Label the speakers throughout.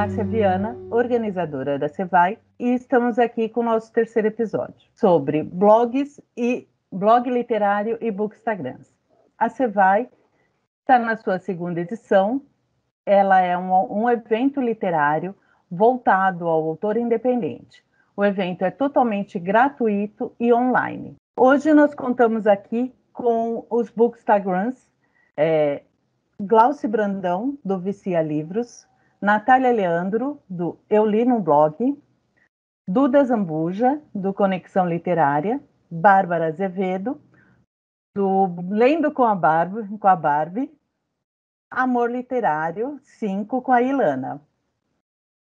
Speaker 1: Márcia Viana, organizadora da Cevai, e estamos aqui com o nosso terceiro episódio sobre blogs e blog literário e bookstagrams. A Cevai está na sua segunda edição. Ela é um evento literário voltado ao autor independente. O evento é totalmente gratuito e online. Hoje nós contamos aqui com os bookstagrams, Glauci Brandão, do Vicia Livros, Natália Leandro, do Eu Li no Blog, Duda Zambuja, do Conexão Literária, Bárbara Azevedo, do Lendo com a Barbie, Amor Literário 5 com a Ilana.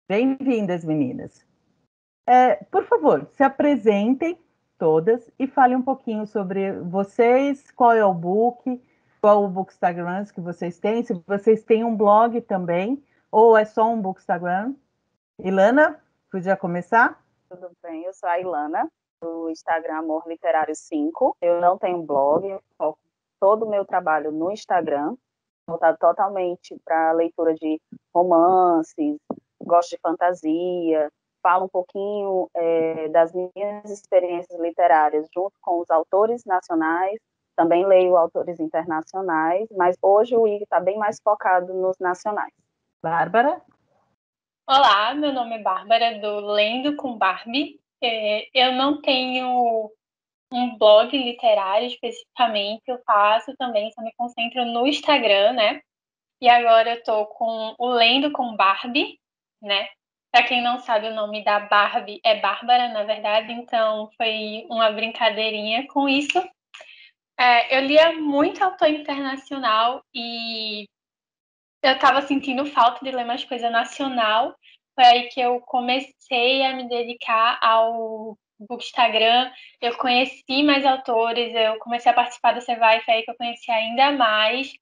Speaker 1: Bem-vindas, meninas. Por favor, se apresentem todas e falem um pouquinho sobre vocês, qual é o book, qual o bookstagrams que vocês têm, se vocês têm um blog também, ou é só um bookstagram. Ilana, podia começar?
Speaker 2: Tudo bem, eu sou a Ilana, do Instagram Amor Literário 5. Eu não tenho blog, eu foco todo o meu trabalho no Instagram, voltado totalmente para a leitura de romances, gosto de fantasia, falo um pouquinho das minhas experiências literárias junto com os autores nacionais, também leio autores internacionais, mas hoje o IG está bem mais focado nos nacionais.
Speaker 1: Bárbara?
Speaker 3: Olá, meu nome é Bárbara, do Lendo com Barbie. Eu não tenho um blog literário especificamente, eu faço também, só me concentro no Instagram, né? E agora eu tô com o Lendo com Barbie, né? Para quem não sabe, o nome da Barbie é Bárbara, na verdade, então foi uma brincadeirinha com isso. Eu lia muito autor internacional e eu estava sentindo falta de ler mais coisa nacional. Foi aí que eu comecei a me dedicar ao Bookstagram. Eu conheci mais autores, eu comecei a participar da Cevai, foi aí que eu conheci ainda mais.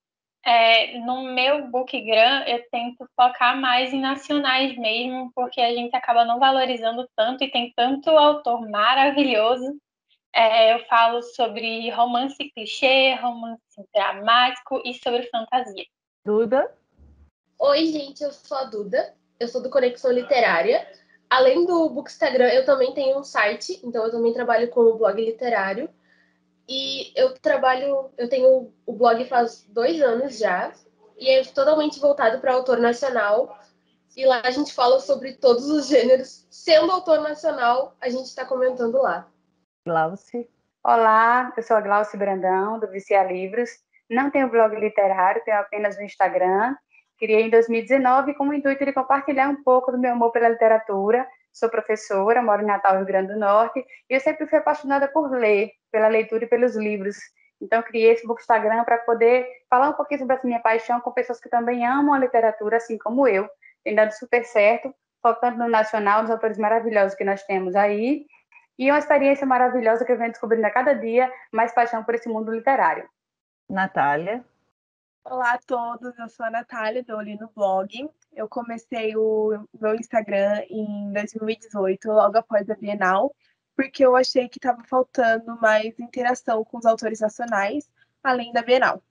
Speaker 3: No meu Bookgram, eu tento focar mais em nacionais mesmo, porque a gente acaba não valorizando tanto e tem tanto autor maravilhoso. Eu falo sobre romance clichê, romance dramático e sobre fantasia.
Speaker 1: Duda?
Speaker 4: Oi, gente, eu sou a Duda, eu sou do Conexão Literária. Além do Bookstagram, eu também tenho um site, então eu também trabalho com o blog literário. E eu tenho o blog faz 2 anos já, e é totalmente voltado para autor nacional. E lá a gente fala sobre todos os gêneros. Sendo autor nacional, a gente está comentando lá.
Speaker 1: Glauci?
Speaker 5: Olá, eu sou a Glauci Brandão, do Vicia Livros. Não tenho blog literário, tenho apenas o Instagram. Criei em 2019 com o intuito de compartilhar um pouco do meu amor pela literatura. Sou professora, moro em Natal, Rio Grande do Norte, e eu sempre fui apaixonada por ler, pela leitura e pelos livros. Então, criei esse Bookstagram para poder falar um pouquinho sobre essa minha paixão com pessoas que também amam a literatura, assim como eu. Tem dado super certo, focando no nacional, nos autores maravilhosos que nós temos aí, e é uma experiência maravilhosa que eu venho descobrindo a cada dia mais paixão por esse mundo literário.
Speaker 1: Natália?
Speaker 6: Olá a todos, eu sou a Natália, do Eu Li no Blog. Eu comecei o meu Instagram em 2018, logo após a Bienal, porque eu achei que estava faltando mais interação com os autores nacionais, além da Bienal.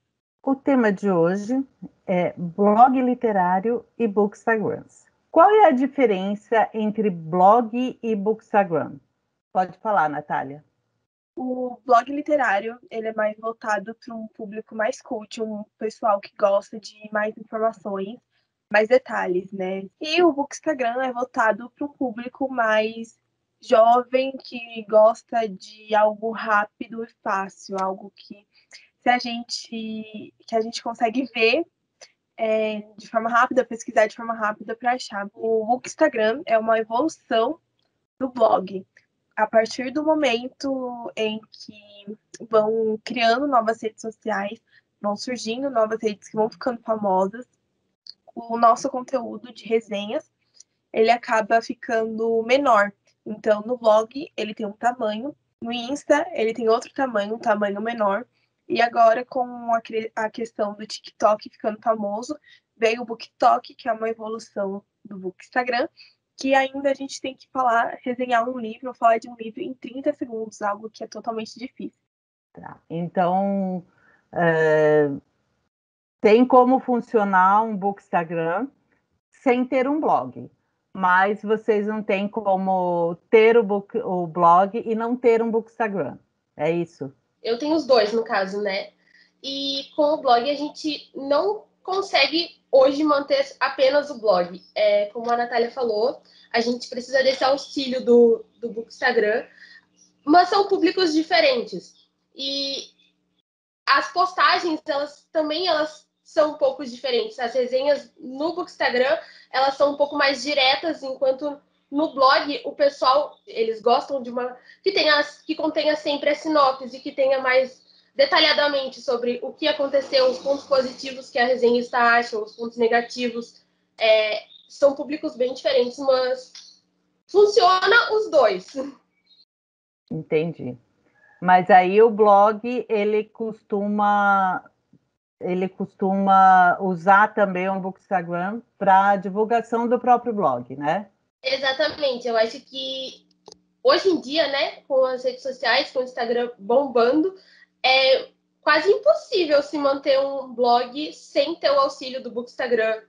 Speaker 1: O tema de hoje é blog literário e bookstagrams. Qual é a diferença entre blog e bookstagram? Pode falar, Natália.
Speaker 6: O blog literário, ele é mais voltado para um público mais cult, um pessoal que gosta de mais informações, mais detalhes, né? E o bookstagram é voltado para um público mais jovem, que gosta de algo rápido e fácil, algo que a gente consegue ver de forma rápida, pesquisar de forma rápida para achar. O bookstagram é uma evolução do blog. A partir do momento em que vão criando novas redes sociais, vão surgindo novas redes que vão ficando famosas, o nosso conteúdo de resenhas, ele acaba ficando menor. Então, no blog, ele tem um tamanho, no Insta, ele tem outro tamanho, um tamanho menor, e agora, com a questão do TikTok ficando famoso, veio o BookTok, que é uma evolução do Bookstagram, que ainda a gente tem que resenhar um livro, ou falar de um livro em 30 segundos, algo que é totalmente difícil.
Speaker 1: Tá. Então, tem como funcionar um bookstagram sem ter um blog. Mas vocês não têm como ter o blog e não ter um Bookstagram. É isso?
Speaker 4: Eu tenho os dois, no caso, né? E com o blog a gente não consegue hoje manter apenas o blog. Como a Natália falou, a gente precisa desse auxílio do Bookstagram, mas são públicos diferentes. E as postagens, elas são um pouco diferentes. As resenhas no Bookstagram, elas são um pouco mais diretas, enquanto no blog o pessoal, eles gostam de uma que contenha sempre a sinopse, que tenha mais detalhadamente sobre o que aconteceu, os pontos positivos que a resenhista acha, os pontos negativos. São públicos bem diferentes, mas funciona os dois.
Speaker 1: Entendi. Mas aí o blog, ele costuma usar também o Bookstagram para divulgação do próprio blog, né?
Speaker 4: Exatamente. Eu acho que hoje em dia, né, com as redes sociais, com o Instagram bombando, é quase impossível se manter um blog sem ter o auxílio do Bookstagram.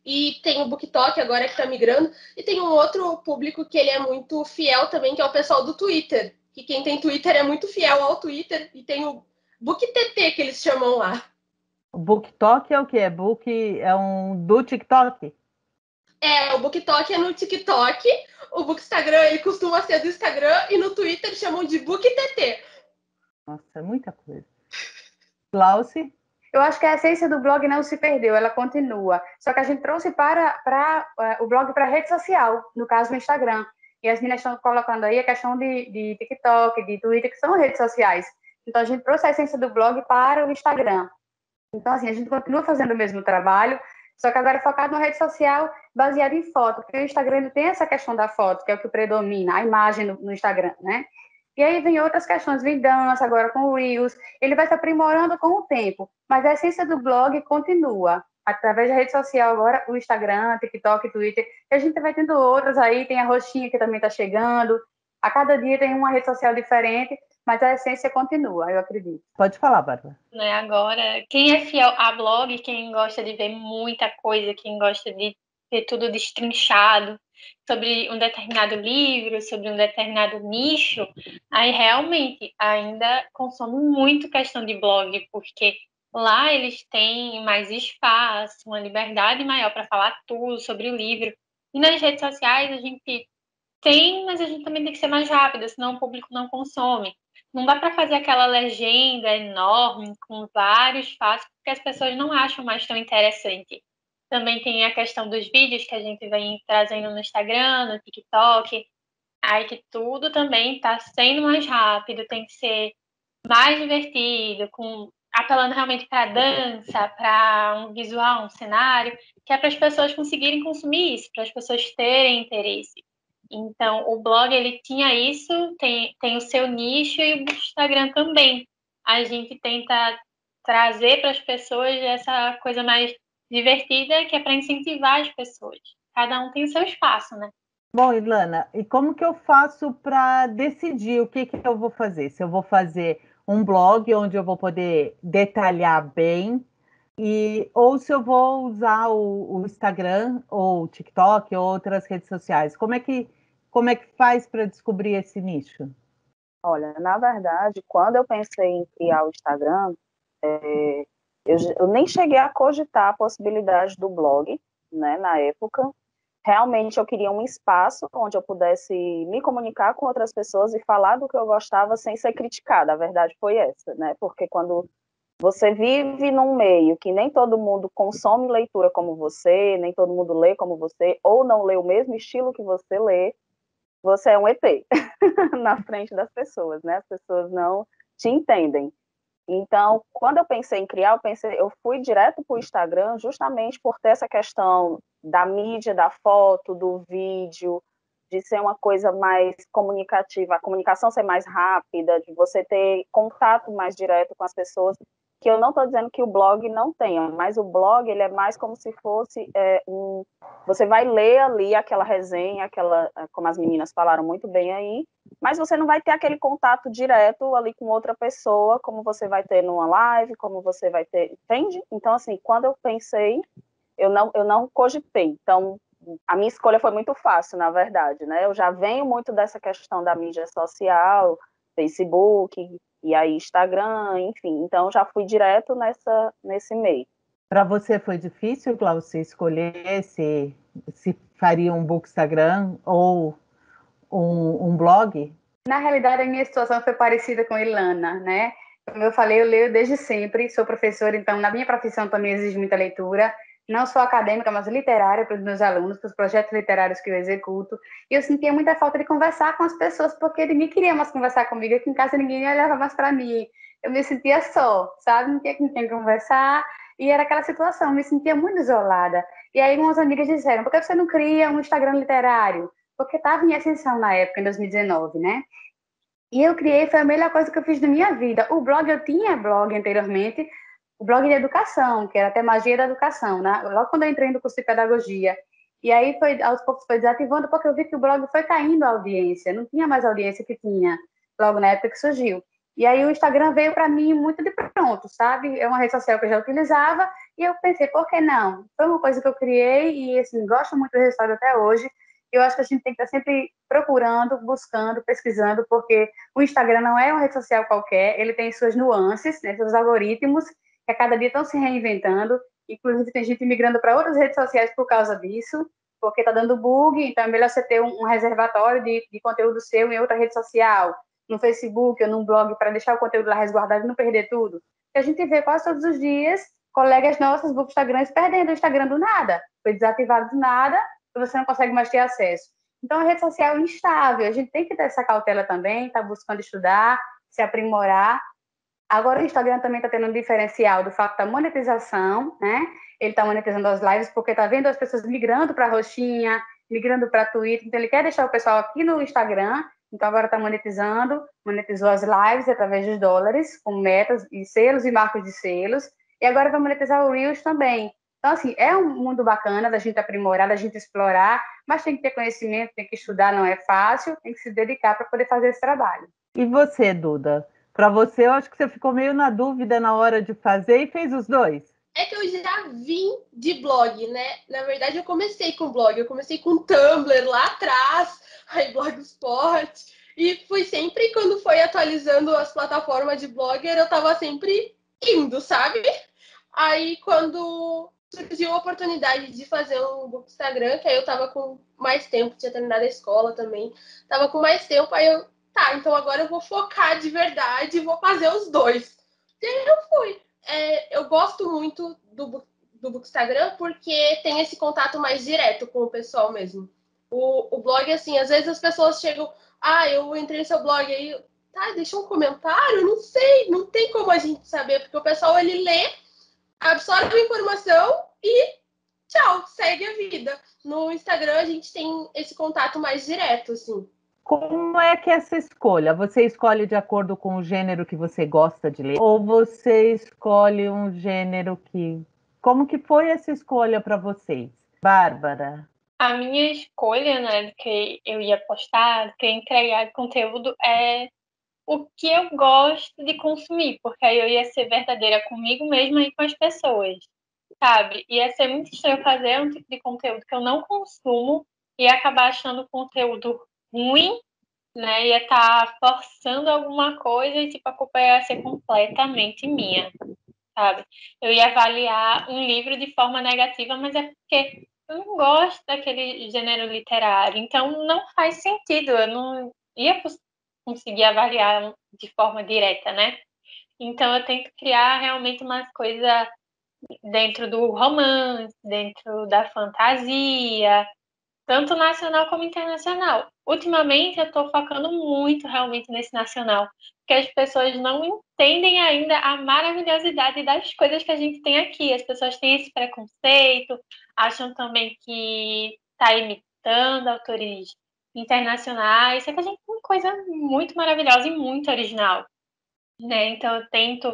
Speaker 4: E tem o BookTok agora que está migrando, e tem um outro público que ele é muito fiel também, que é o pessoal do Twitter. Que quem tem Twitter é muito fiel ao Twitter, e tem o BookTT que eles chamam lá.
Speaker 1: O BookTok é o quê? É um do TikTok?
Speaker 4: O BookTok é no TikTok, o Bookstagram ele costuma ser do Instagram, e no Twitter chamam de BookTT.
Speaker 1: Nossa, é muita coisa. Glauci?
Speaker 5: Eu acho que a essência do blog não se perdeu, ela continua. Só que a gente trouxe para o blog para a rede social, no caso o Instagram. E as meninas estão colocando aí a questão de TikTok, de Twitter, que são redes sociais. Então a gente trouxe a essência do blog para o Instagram. Então, assim, a gente continua fazendo o mesmo trabalho, só que agora é focado na rede social baseado em foto, porque o Instagram tem essa questão da foto, que é o que predomina, a imagem no Instagram, né? E aí vem outras questões, vem dança agora com o Reels, ele vai se aprimorando com o tempo, mas a essência do blog continua, através da rede social agora, o Instagram, TikTok, Twitter, e a gente vai tendo outras aí, tem a Roxinha que também está chegando, a cada dia tem uma rede social diferente, mas a essência continua, eu acredito.
Speaker 1: Pode falar, Bárbara.
Speaker 3: Né, agora, quem é fiel a blog, quem gosta de ver muita coisa, quem gosta de ter tudo destrinchado sobre um determinado livro, sobre um determinado nicho, aí realmente ainda consome muito questão de blog, porque lá eles têm mais espaço, uma liberdade maior para falar tudo sobre o livro. E nas redes sociais a gente tem, mas a gente também tem que ser mais rápida, senão o público não consome. Não dá para fazer aquela legenda enorme com vários fatos, porque as pessoas não acham mais tão interessante. Também tem a questão dos vídeos que a gente vem trazendo no Instagram, no TikTok, aí que tudo também está sendo mais rápido, tem que ser mais divertido, apelando realmente para dança, para um visual, um cenário, que é para as pessoas conseguirem consumir isso, para as pessoas terem interesse. Então, o blog, ele tinha isso, tem o seu nicho, e o Instagram também. A gente tenta trazer para as pessoas essa coisa mais divertida, que é para incentivar as pessoas. Cada um tem o seu espaço, né?
Speaker 1: Bom, Ilana, e como que eu faço para decidir o que eu vou fazer? Se eu vou fazer um blog onde eu vou poder detalhar bem, ou se eu vou usar o Instagram, ou o TikTok, ou outras redes sociais. Como é que faz para descobrir esse nicho?
Speaker 2: Olha, na verdade, quando eu pensei em criar o Instagram, eu nem cheguei a cogitar a possibilidade do blog, né, na época. Realmente eu queria um espaço onde eu pudesse me comunicar com outras pessoas e falar do que eu gostava sem ser criticada. A verdade foi essa, né? Porque quando você vive num meio que nem todo mundo consome leitura como você, nem todo mundo lê como você, ou não lê o mesmo estilo que você lê, você é um ET na frente das pessoas, né? As pessoas não te entendem. Então, quando eu pensei em criar, eu fui direto para o Instagram justamente por ter essa questão da mídia, da foto, do vídeo, de ser uma coisa mais comunicativa, a comunicação ser mais rápida, de você ter contato mais direto com as pessoas, que eu não estou dizendo que o blog não tenha, mas o blog ele é mais como se fosse você vai ler ali aquela resenha, como as meninas falaram muito bem aí, mas você não vai ter aquele contato direto ali com outra pessoa, como você vai ter numa live, como você vai ter, entende? Então, assim, quando eu pensei, eu não cogitei. Então, a minha escolha foi muito fácil, na verdade, né? Eu já venho muito dessa questão da mídia social, Facebook, e aí Instagram, enfim. Então, já fui direto nesse meio.
Speaker 1: Para você foi difícil, Glaucia, escolher se faria um Bookstagram ou um blog?
Speaker 5: Na realidade, a minha situação foi parecida com a Ilana, né? Como eu falei, eu leio desde sempre, sou professora, então na minha profissão também exige muita leitura, não só acadêmica, mas literária para os meus alunos, para os projetos literários que eu executo. E eu sentia muita falta de conversar com as pessoas, porque ninguém queria mais conversar comigo, aqui em casa ninguém olhava mais para mim. Eu me sentia só, sabe? Não tinha com quem conversar, e era aquela situação, eu me sentia muito isolada. E aí umas amigas disseram, por que você não cria um Instagram literário? Porque estava em ascensão na época, em 2019, né? E eu criei, foi a melhor coisa que eu fiz na minha vida. O blog, eu tinha blog anteriormente, o blog de educação, que era até magia da educação, né? Logo quando eu entrei no curso de pedagogia. E aí, aos poucos, foi desativando, porque eu vi que o blog foi caindo a audiência, não tinha mais a audiência que tinha logo na época que surgiu. E aí o Instagram veio para mim muito de pronto, sabe? É uma rede social que eu já utilizava, e eu pensei, por que não? Foi uma coisa que eu criei, e assim, gosto muito do resultado até hoje. Eu acho que a gente tem que estar sempre procurando, buscando, pesquisando, porque o Instagram não é uma rede social qualquer, ele tem suas nuances, né, seus algoritmos, que a cada dia estão se reinventando, inclusive tem gente migrando para outras redes sociais por causa disso, porque está dando bug, então é melhor você ter um reservatório de conteúdo seu em outra rede social, no Facebook ou num blog, para deixar o conteúdo lá resguardado e não perder tudo. E a gente vê quase todos os dias colegas nossos do Instagram perdendo o Instagram do nada, foi desativado do nada, você não consegue mais ter acesso. Então, a rede social é instável, a gente tem que ter essa cautela também, está buscando estudar, se aprimorar. Agora, o Instagram também está tendo um diferencial do fato da monetização, né? Ele está monetizando as lives porque está vendo as pessoas migrando para a roxinha, migrando para a Twitter, então ele quer deixar o pessoal aqui no Instagram, então agora está monetizou as lives através dos dólares, com metas e selos e marcos de selos, e agora vai monetizar o Reels também. Então, assim, é um mundo bacana da gente aprimorar, da gente explorar, mas tem que ter conhecimento, tem que estudar, não é fácil, tem que se dedicar para poder fazer esse trabalho.
Speaker 1: E você, Duda? Para você, eu acho que você ficou meio na dúvida na hora de fazer e fez os dois.
Speaker 4: É que eu já vim de blog, né? Na verdade, eu comecei com blog. Eu comecei com Tumblr lá atrás, aí Blogspot. E fui sempre, quando foi atualizando as plataformas de blogger, eu tava sempre indo, sabe? Aí, quando surgiu a oportunidade de fazer um Bookstagram, que aí eu tava com mais tempo, tinha terminado a escola também, tava com mais tempo, aí eu, tá, então agora eu vou focar de verdade e vou fazer os dois. E aí eu fui. Eu gosto muito do Bookstagram porque tem esse contato mais direto com o pessoal mesmo. O blog, assim, às vezes as pessoas chegam, eu entrei no seu blog aí, tá, deixa um comentário, não sei, não tem como a gente saber, porque o pessoal, ele lê, absorve a informação e tchau, segue a vida. No Instagram a gente tem esse contato mais direto, assim.
Speaker 1: Como é que é essa escolha? Você escolhe de acordo com o gênero que você gosta de ler? Ou você escolhe um gênero que... Como que foi essa escolha para vocês? Bárbara?
Speaker 3: A minha escolha, né, do que eu ia postar, do que eu ia entregar de conteúdo é o que eu gosto de consumir, porque aí eu ia ser verdadeira comigo mesma e com as pessoas, sabe? Ia ser muito estranho fazer um tipo de conteúdo que eu não consumo e acabar achando conteúdo ruim, né? Ia estar forçando alguma coisa e, tipo, a culpa ia ser completamente minha, sabe? Eu ia avaliar um livro de forma negativa, mas é porque eu não gosto daquele gênero literário, então não faz sentido, eu não ia conseguir avaliar de forma direta, né? Então eu tento criar realmente umas coisas dentro do romance, dentro da fantasia, tanto nacional como internacional. Ultimamente eu estou focando muito realmente nesse nacional, porque as pessoas não entendem ainda a maravilhosidade das coisas que a gente tem aqui. As pessoas têm esse preconceito, acham também que está imitando autores internacionais, só que a gente tem coisa muito maravilhosa e muito original, né? Então eu tento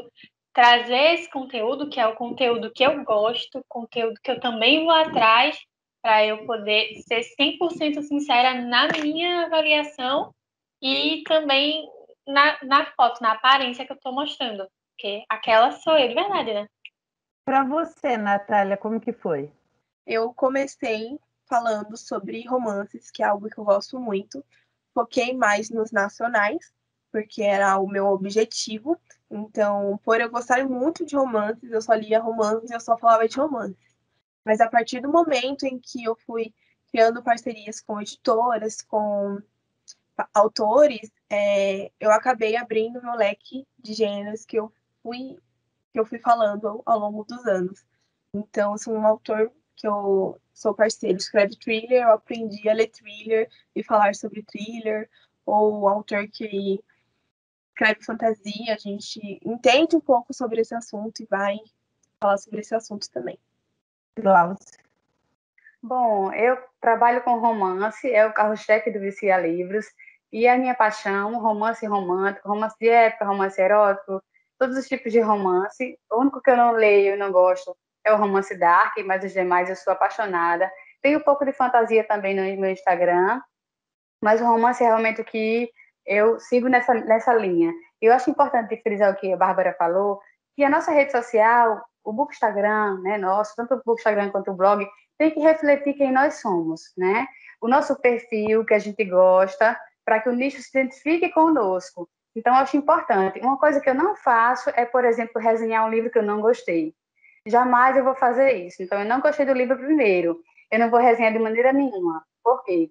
Speaker 3: trazer esse conteúdo, que é o conteúdo que eu gosto, conteúdo que eu também vou atrás, para eu poder ser 100% sincera na minha avaliação e também na foto, na aparência que eu estou mostrando, porque aquela sou eu de verdade, né?
Speaker 1: Para você, Natália, como que foi?
Speaker 6: Eu comecei falando sobre romances, que é algo que eu gosto muito. Foquei mais nos nacionais, porque era o meu objetivo. Então, por eu gostar muito de romances, eu só lia romances, eu só falava de romances. Mas a partir do momento em que eu fui criando parcerias com editoras, com autores, eu acabei abrindo meu leque de gêneros que eu fui falando ao longo dos anos. Então, se um autor que eu sou parceiro escreve thriller, eu aprendi a ler thriller e falar sobre thriller, ou o autor que escreve fantasia, a gente entende um pouco sobre esse assunto e vai falar sobre esse assunto também.
Speaker 1: Glaucia.
Speaker 5: Bom, eu trabalho com romance, é o carro-chefe do Vicia Livros, e a minha paixão, romance romântico, romance de época, romance erótico, todos os tipos de romance. O único que eu não leio e não gosto é o romance dark, mas os demais eu sou apaixonada. Tenho um pouco de fantasia também no meu Instagram, mas o romance é realmente o que eu sigo nessa linha. Eu acho importante frisar o que a Bárbara falou, que a nossa rede social, o Bookstagram, né, nosso, tanto o Bookstagram quanto o blog, tem que refletir quem nós somos, né? O nosso perfil que a gente gosta, para que o nicho se identifique conosco. Então, eu acho importante. Uma coisa que eu não faço é, por exemplo, resenhar um livro que eu não gostei. Jamais eu vou fazer isso. Então, eu não gostei do livro primeiro. Eu não vou resenhar de maneira nenhuma. Por quê?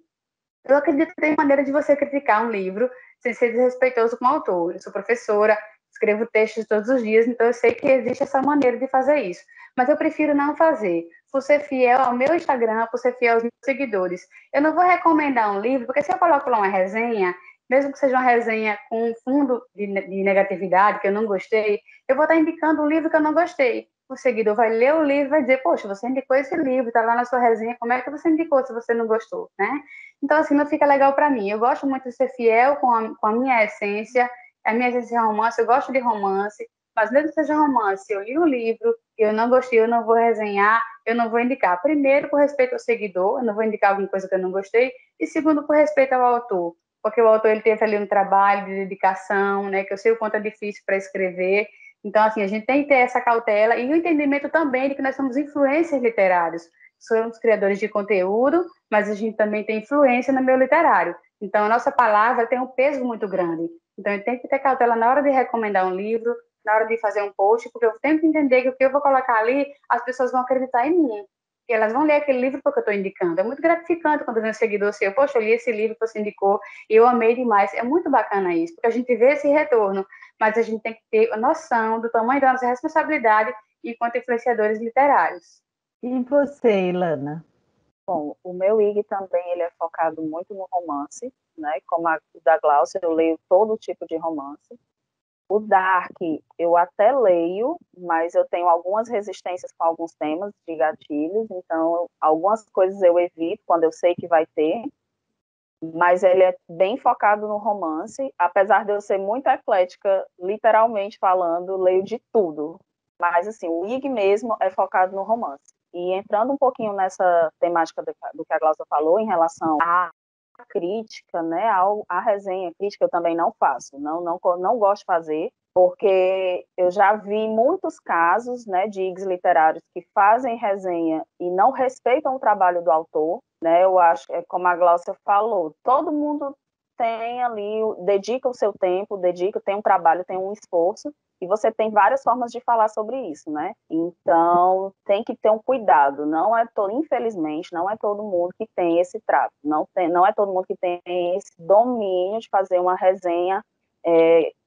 Speaker 5: Eu acredito que tem maneira de você criticar um livro sem ser desrespeitoso com o autor. Eu sou professora, escrevo textos todos os dias, então eu sei que existe essa maneira de fazer isso. Mas eu prefiro não fazer. Por ser fiel ao meu Instagram, por ser fiel aos meus seguidores. Eu não vou recomendar um livro, porque se eu coloco lá uma resenha, mesmo que seja uma resenha com um fundo de negatividade, que eu não gostei, eu vou estar indicando um livro que eu não gostei. O seguidor vai ler o livro e vai dizer, poxa, você indicou esse livro, está lá na sua resenha, como é que você indicou se você não gostou, né? Então, assim, não fica legal para mim. Eu gosto muito de ser fiel com a minha essência. A minha essência é romance, eu gosto de romance, mas mesmo que seja romance, eu li o livro, eu não gostei, eu não vou resenhar, eu não vou indicar. Primeiro, por respeito ao seguidor, eu não vou indicar alguma coisa que eu não gostei. E segundo, por respeito ao autor, porque o autor ele teve ali um trabalho de dedicação, né, que eu sei o quanto é difícil para escrever. Então, assim, a gente tem que ter essa cautela e o entendimento também de que nós somos influencers literários. Somos criadores de conteúdo, mas a gente também tem influência no meio literário. Então, a nossa palavra tem um peso muito grande. Então, eu tenho que ter cautela na hora de recomendar um livro, na hora de fazer um post, porque eu tenho que entender que o que eu vou colocar ali, as pessoas vão acreditar em mim. E elas vão ler aquele livro porque eu estou indicando. É muito gratificante quando vem um seguidor assim, poxa, eu li esse livro que você indicou e eu amei demais. É muito bacana isso, porque a gente vê esse retorno, mas a gente tem que ter a noção do tamanho da nossa responsabilidade enquanto influenciadores literários.
Speaker 1: E você, Ilana?
Speaker 2: Bom, o meu IG também ele é focado muito no romance, né? Como o da Glaucia, eu leio todo tipo de romance. O Dark eu até leio, mas eu tenho algumas resistências com alguns temas de gatilhos, então algumas coisas eu evito quando eu sei que vai ter, mas ele é bem focado no romance, apesar de eu ser muito eclética, literalmente falando, leio de tudo, mas assim, o IG mesmo é focado no romance. E entrando um pouquinho nessa temática do que a Glaucia falou em relação à crítica, né, a resenha crítica eu também não faço, não gosto de fazer, porque eu já vi muitos casos, né, de IGs literários que fazem resenha e não respeitam o trabalho do autor, né, eu acho, como a Glaucia falou, todo mundo tem ali, dedica o seu tempo, tem um trabalho, tem um esforço, e você tem várias formas de falar sobre isso, né? Então, tem que ter um cuidado. Infelizmente, não é todo mundo que tem esse trato. Não é todo mundo que tem esse domínio de fazer uma resenha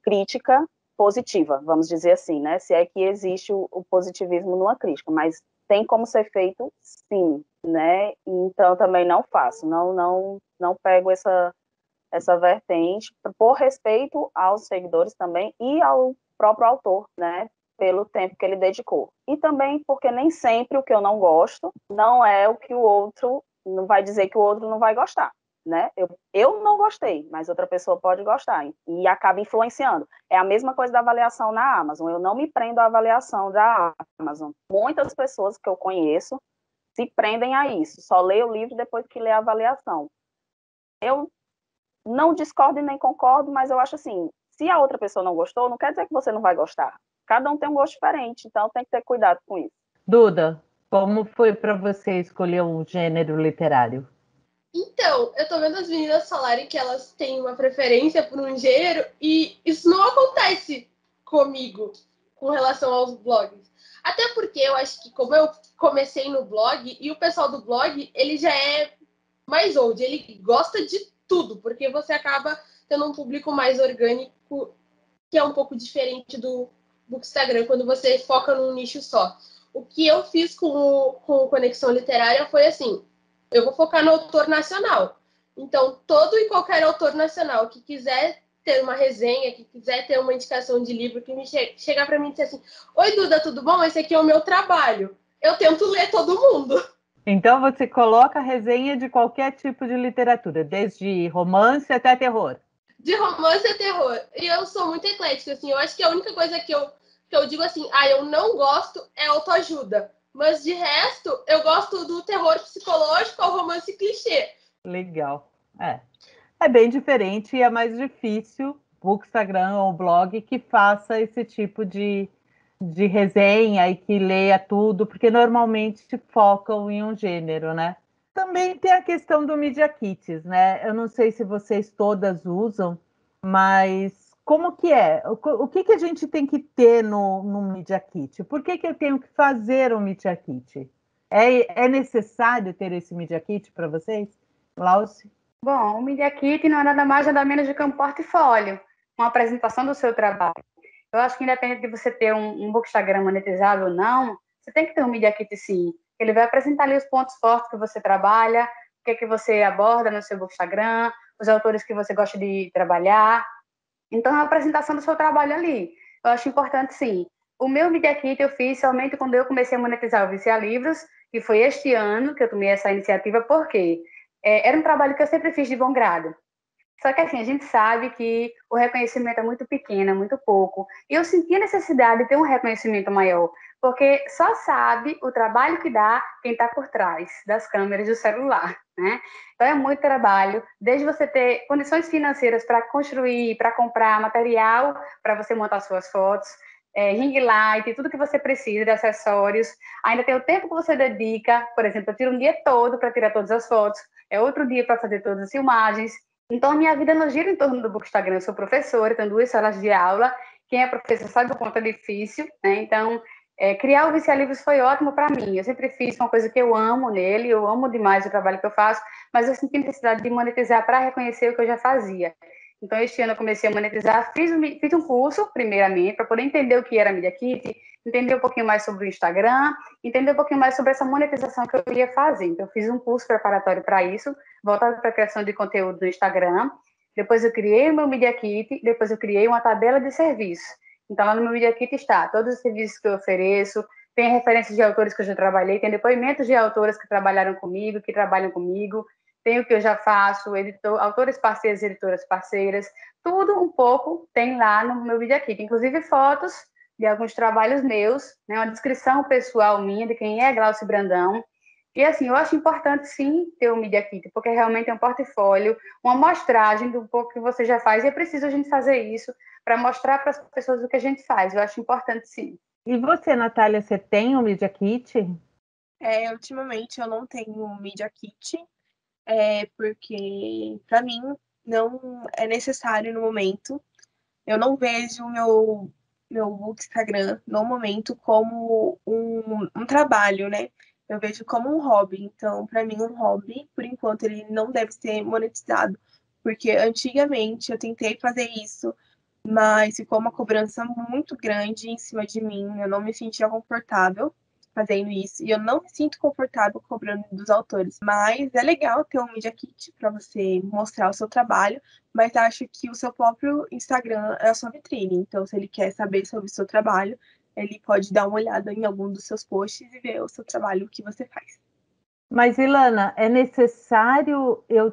Speaker 2: crítica positiva, vamos dizer assim, né? Se é que existe o positivismo numa crítica, mas tem como ser feito, sim, né? Então, também não faço. Não pego essa vertente, por respeito aos seguidores também e ao próprio autor, né, pelo tempo que ele dedicou. E também porque nem sempre o que eu não gosto não é o que o outro, não vai dizer que o outro não vai gostar, né? Eu não gostei, mas outra pessoa pode gostar e acaba influenciando. É a mesma coisa da avaliação na Amazon. Eu não me prendo à avaliação da Amazon. Muitas pessoas que eu conheço se prendem a isso, só lê o livro depois que lê a avaliação. Eu não discordo e nem concordo, mas eu acho assim, se a outra pessoa não gostou, não quer dizer que você não vai gostar. Cada um tem um gosto diferente, então tem que ter cuidado com isso.
Speaker 1: Duda, como foi para você escolher um gênero literário?
Speaker 4: Então, eu tô vendo as meninas falarem que elas têm uma preferência por um gênero e isso não acontece comigo com relação aos blogs. Até porque eu acho que como eu comecei no blog e o pessoal do blog, ele já é mais old, ele gosta de tudo, porque você acaba tendo um público mais orgânico, que é um pouco diferente do Instagram, quando você foca num nicho só. O que eu fiz com o Conexão Literária foi assim, eu vou focar no autor nacional. Então, todo e qualquer autor nacional que quiser ter uma resenha, que quiser ter uma indicação de livro, que me chegar para mim e dizer assim, oi, Duda, tudo bom? Esse aqui é o meu trabalho. Eu tento ler todo mundo.
Speaker 1: Então você coloca resenha de qualquer tipo de literatura, desde romance até terror.
Speaker 4: De romance a terror. E eu sou muito eclética, assim. Eu acho que a única coisa que eu digo assim, eu não gosto é autoajuda. Mas de resto, eu gosto do terror psicológico ao romance clichê.
Speaker 1: Legal. É bem diferente e é mais difícil o Instagram ou o blog que faça esse tipo de resenha e que leia tudo, porque normalmente focam em um gênero, né? Também tem a questão do Media Kits, né? Eu não sei se vocês todas usam, mas como que é? O que a gente tem que ter no Media Kit? Por que eu tenho que fazer um Media Kit? É necessário ter esse Media Kit para vocês? Glauci?
Speaker 5: Bom, o Media Kit não é nada mais nada menos do que um portfólio, uma apresentação do seu trabalho. Eu acho que independente de você ter um Bookstagram monetizado ou não, você tem que ter um Media Kit sim. Ele vai apresentar ali os pontos fortes que você trabalha, o que você aborda no seu Bookstagram, os autores que você gosta de trabalhar. Então, é a apresentação do seu trabalho ali. Eu acho importante sim. O meu Media Kit eu fiz somente quando eu comecei a monetizar o Viciar Livros, que foi este ano que eu tomei essa iniciativa, porque era um trabalho que eu sempre fiz de bom grado. Só que assim, a gente sabe que o reconhecimento é muito pequeno, é muito pouco. E eu senti a necessidade de ter um reconhecimento maior, porque só sabe o trabalho que dá quem está por trás das câmeras do celular, né? Então é muito trabalho, desde você ter condições financeiras para construir, para comprar material, para você montar suas fotos, ring light, tudo que você precisa de acessórios. Ainda tem o tempo que você dedica, por exemplo, eu tiro um dia todo para tirar todas as fotos, é outro dia para fazer todas as filmagens. Então, a minha vida não gira em torno do Bookstagram. Eu sou professora, tenho 2 salas de aula. Quem é professor sabe o quanto é difícil, né? Então, criar o Viciar Livros foi ótimo para mim. Eu sempre fiz uma coisa que eu amo nele, eu amo demais o trabalho que eu faço, mas eu senti necessidade de monetizar para reconhecer o que eu já fazia. Então, este ano eu comecei a monetizar, fiz um curso, primeiramente, para poder entender o que era Media Kit, entender um pouquinho mais sobre o Instagram, entender um pouquinho mais sobre essa monetização que eu ia fazer. Então, eu fiz um curso preparatório para isso, voltado para a criação de conteúdo no Instagram. Depois eu criei o meu Media Kit, depois eu criei uma tabela de serviços. Então, lá no meu Media Kit está todos os serviços que eu ofereço, tem referências de autores que eu já trabalhei, tem depoimentos de autoras que trabalharam comigo, que trabalham comigo, tem o que eu já faço, autores parceiros, editoras parceiras, tudo um pouco tem lá no meu Media Kit, inclusive fotos de alguns trabalhos meus, né, uma descrição pessoal minha de quem é Glauci Brandão. E assim, eu acho importante sim ter o Media Kit, porque realmente é um portfólio, uma amostragem do pouco que você já faz, e é preciso a gente fazer isso para mostrar para as pessoas o que a gente faz. Eu acho importante sim.
Speaker 1: E você, Natália, você tem o Media Kit?
Speaker 6: Ultimamente eu não tenho Media Kit, porque para mim não é necessário no momento. Eu não vejo o meu Instagram no momento como um trabalho, né? Eu vejo como um hobby. Então, para mim, um hobby, por enquanto, ele não deve ser monetizado. Porque antigamente eu tentei fazer isso, mas ficou uma cobrança muito grande em cima de mim. Eu não me sentia confortável fazendo isso. E eu não me sinto confortável cobrando dos autores. Mas é legal ter um Media Kit para você mostrar o seu trabalho, mas acho que o seu próprio Instagram é a sua vitrine. Então, se ele quer saber sobre o seu trabalho, ele pode dar uma olhada em algum dos seus posts e ver o seu trabalho, o que você faz.
Speaker 1: Mas, Ilana, é necessário eu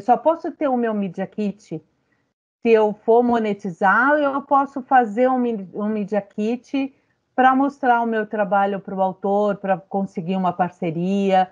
Speaker 1: só posso ter o meu Media Kit se eu for monetizar, ou eu posso fazer um Media Kit para mostrar o meu trabalho para o autor, para conseguir uma parceria.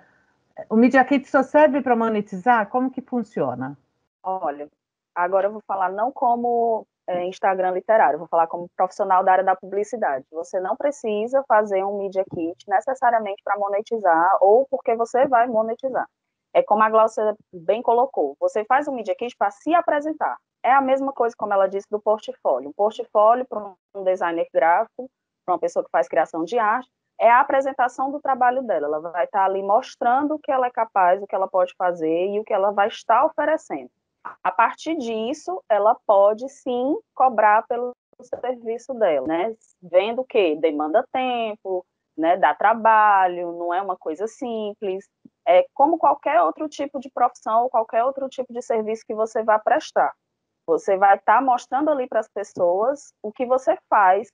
Speaker 1: O Media Kit só serve para monetizar? Como que funciona?
Speaker 2: Olha, agora eu vou falar não como Instagram literário, vou falar como profissional da área da publicidade. Você não precisa fazer um Media Kit necessariamente para monetizar ou porque você vai monetizar. É como a Glaucia bem colocou, você faz um Media Kit para se apresentar. É a mesma coisa, como ela disse, do portfólio. Um portfólio para um designer gráfico, para uma pessoa que faz criação de arte, é a apresentação do trabalho dela. Ela vai estar ali mostrando o que ela é capaz, o que ela pode fazer e o que ela vai estar oferecendo. A partir disso, ela pode sim cobrar pelo serviço dela, né? Vendo que demanda tempo, né? Dá trabalho, não é uma coisa simples. É como qualquer outro tipo de profissão ou qualquer outro tipo de serviço que você vai prestar. Você vai estar mostrando ali para as pessoas o que você faz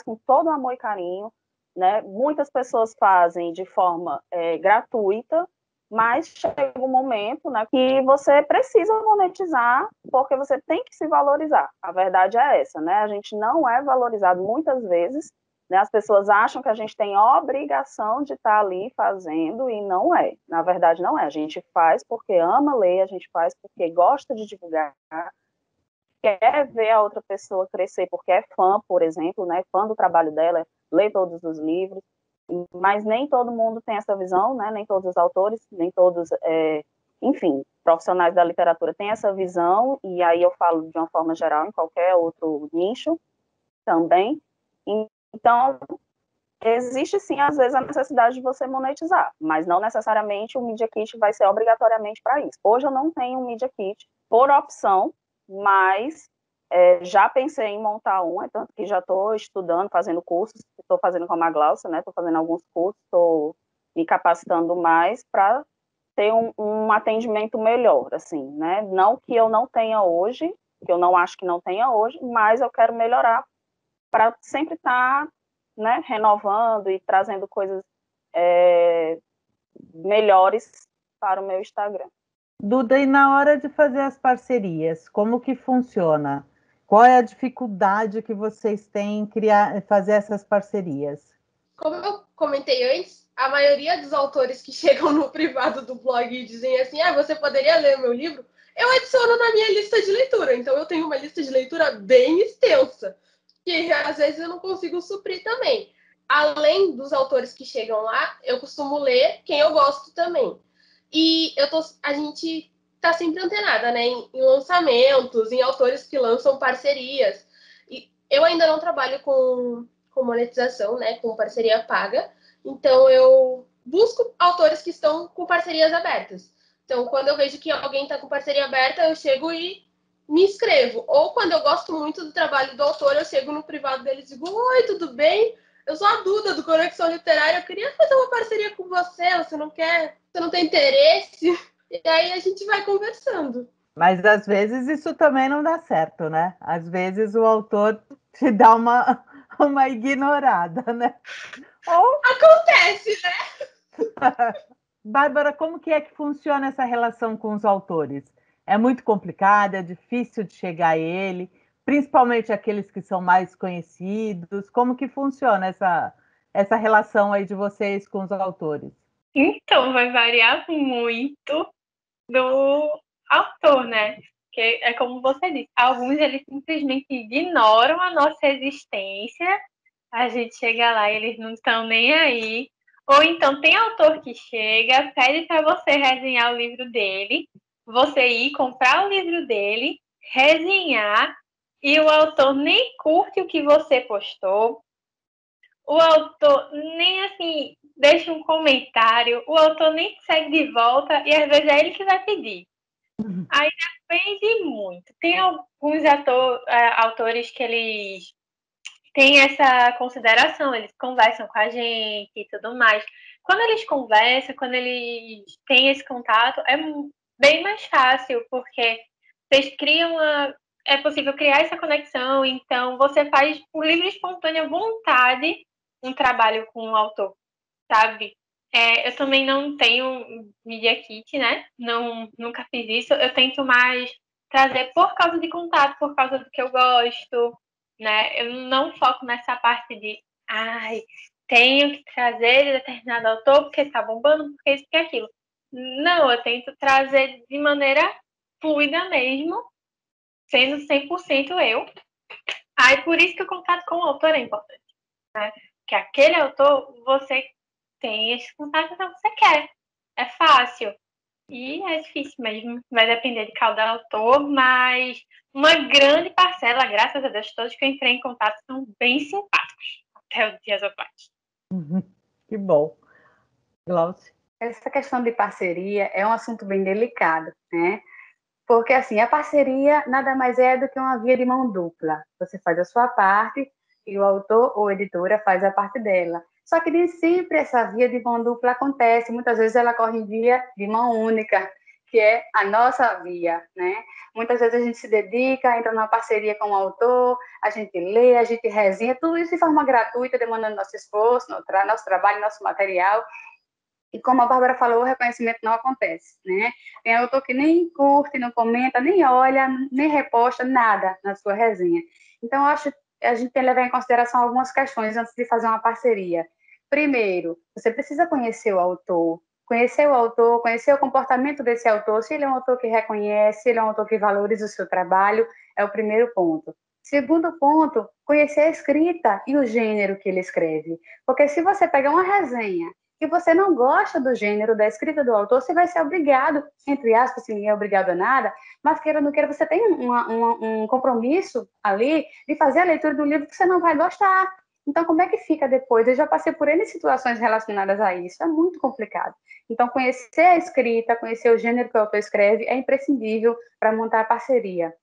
Speaker 2: com todo amor e carinho, né? Muitas pessoas fazem de forma gratuita, mas chega um momento, né, que você precisa monetizar, porque você tem que se valorizar. A verdade é essa, né? A gente não é valorizado muitas vezes, né? As pessoas acham que a gente tem obrigação de estar ali fazendo e não é. Na verdade, não é. A gente faz porque ama ler, a gente faz porque gosta de divulgar, quer ver a outra pessoa crescer porque é fã, por exemplo, né? Fã do trabalho dela, lê todos os livros. Mas nem todo mundo tem essa visão, né? Nem todos os autores, nem todos, enfim, profissionais da literatura têm essa visão, e aí eu falo de uma forma geral em qualquer outro nicho também. Então, existe sim, às vezes, a necessidade de você monetizar, mas não necessariamente o Media Kit vai ser obrigatoriamente para isso. Hoje eu não tenho um Media Kit por opção, mas já pensei em montar um, tanto que já estou estudando, fazendo cursos, estou fazendo com a Glaucia, né? Estou fazendo alguns cursos, estou me capacitando mais para ter um atendimento melhor, assim, né? Não que eu não tenha hoje, que eu não acho que não tenha hoje, mas eu quero melhorar para sempre estar, né, renovando e trazendo coisas melhores para o meu Instagram.
Speaker 1: Duda, e na hora de fazer as parcerias, como que funciona? Qual é a dificuldade que vocês têm em fazer essas parcerias?
Speaker 4: Como eu comentei antes, a maioria dos autores que chegam no privado do blog e dizem assim, você poderia ler meu livro, eu adiciono na minha lista de leitura. Então eu tenho uma lista de leitura bem extensa, que às vezes eu não consigo suprir também. Além dos autores que chegam lá, eu costumo ler quem eu gosto também. E a gente tá sempre antenada, né, em lançamentos, em autores que lançam parcerias. E eu ainda não trabalho com monetização, né, com parceria paga. Então, eu busco autores que estão com parcerias abertas. Então, quando eu vejo que alguém está com parceria aberta, eu chego e me inscrevo. Ou quando eu gosto muito do trabalho do autor, eu chego no privado dele e digo, oi, tudo bem? Eu sou a Duda, do Conexão Literária, eu queria fazer uma parceria com você, você não quer? Você não tem interesse? E aí a gente vai conversando.
Speaker 1: Mas às vezes isso também não dá certo, né? Às vezes o autor te dá uma ignorada, né? Ou...
Speaker 4: Acontece, né?
Speaker 1: Bárbara, como que é que funciona essa relação com os autores? É muito complicada, é difícil de chegar a ele, principalmente aqueles que são mais conhecidos. Como que funciona essa relação aí de vocês com os autores?
Speaker 3: Então, vai variar muito do autor, né? Que é como você disse, alguns eles simplesmente ignoram a nossa existência, a gente chega lá e eles não estão nem aí. Ou então tem autor que chega, pede para você resenhar o livro dele, você ir comprar o livro dele, resenhar, e o autor nem curte o que você postou, o autor nem assim deixa um comentário, o autor nem segue de volta e às vezes é ele que vai pedir. Aí depende muito. Tem alguns autores que eles têm essa consideração, eles conversam com a gente e tudo mais. Quando eles conversam, quando eles têm esse contato, é bem mais fácil, porque vocês criam é possível criar essa conexão, então você faz por livre e espontânea vontade um trabalho com o autor, sabe? Eu também não tenho Media Kit, né? Nunca fiz isso. Eu tento mais trazer por causa de contato, por causa do que eu gosto, né? Eu não foco nessa parte de, tenho que trazer de determinado autor porque está bombando, porque isso e aquilo. Não, eu tento trazer de maneira fluida mesmo sendo 100% eu. Aí, por isso que o contato com o autor é importante, né? Porque aquele autor, você tem esse contato que você quer. É fácil. E é difícil mesmo. Vai depender de cada autor, mas uma grande parcela, graças a Deus, todos que eu entrei em contato são bem simpáticos até os dias atuais.
Speaker 1: Que bom. Glaucia?
Speaker 5: Essa questão de parceria é um assunto bem delicado, né? Porque, assim, a parceria nada mais é do que uma via de mão dupla. Você faz a sua parte e o autor ou editora faz a parte dela. Só que nem sempre essa via de mão dupla acontece. Muitas vezes ela corre em via de mão única, que é a nossa via, né? Muitas vezes a gente se dedica, entra numa parceria com o autor, a gente lê, a gente resenha, tudo isso de forma gratuita, demandando nosso esforço, nosso trabalho, nosso material. E como a Bárbara falou, o reconhecimento não acontece, né? Tem autor que nem curte, não comenta, nem olha, nem reposta nada na sua resenha. Então, eu acho que a gente tem que levar em consideração algumas questões antes de fazer uma parceria. Primeiro, você precisa conhecer o autor, conhecer o comportamento desse autor, se ele é um autor que reconhece, se ele é um autor que valoriza o seu trabalho, é o primeiro ponto. Segundo ponto, conhecer a escrita e o gênero que ele escreve. Porque se você pegar uma resenha que você não gosta do gênero, da escrita do autor, você vai ser obrigado, entre aspas, se ninguém é obrigado a nada, mas queira ou não queira, você tem um compromisso ali de fazer a leitura do livro que você não vai gostar. Então, como é que fica depois? Eu já passei por N situações relacionadas a isso, é muito complicado. Então, conhecer a escrita, conhecer o gênero que o autor escreve é imprescindível para montar a parceria.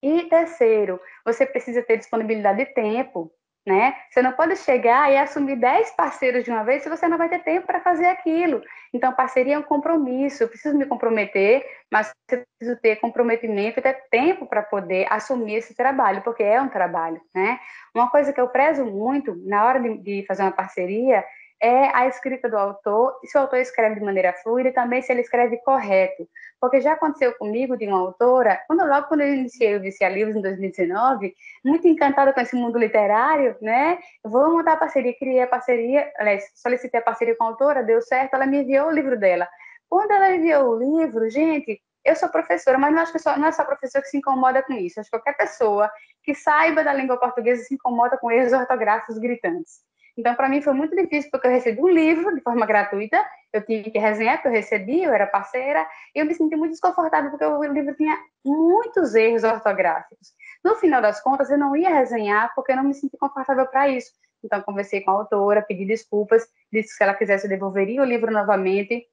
Speaker 5: E terceiro, você precisa ter disponibilidade de tempo, né? Você não pode chegar e assumir 10 parceiros de uma vez se você não vai ter tempo para fazer aquilo. Então, parceria é um compromisso. Eu preciso me comprometer, mas eu preciso ter comprometimento e ter tempo para poder assumir esse trabalho, porque é um trabalho, né? Uma coisa que eu prezo muito na hora de fazer uma parceria é a escrita do autor, se o autor escreve de maneira fluida e também se ele escreve correto. Porque já aconteceu comigo de uma autora, logo quando eu iniciei o Vicia Livros em 2019, muito encantada com esse mundo literário, né? Eu vou montar a parceria, criei a parceria, aliás, solicitei a parceria com a autora, deu certo, ela me enviou o livro dela. Quando ela enviou o livro, gente, eu sou professora, mas não acho que não é só professora que se incomoda com isso. Acho que qualquer pessoa que saiba da língua portuguesa se incomoda com erros ortográficos gritantes. Então, para mim foi muito difícil, porque eu recebi um livro de forma gratuita, eu tive que resenhar, porque eu recebi, eu era parceira, e eu me senti muito desconfortável, porque o livro tinha muitos erros ortográficos. No final das contas, eu não ia resenhar, porque eu não me senti confortável para isso. Então, conversei com a autora, pedi desculpas, disse que se ela quisesse, eu devolveria o livro novamente,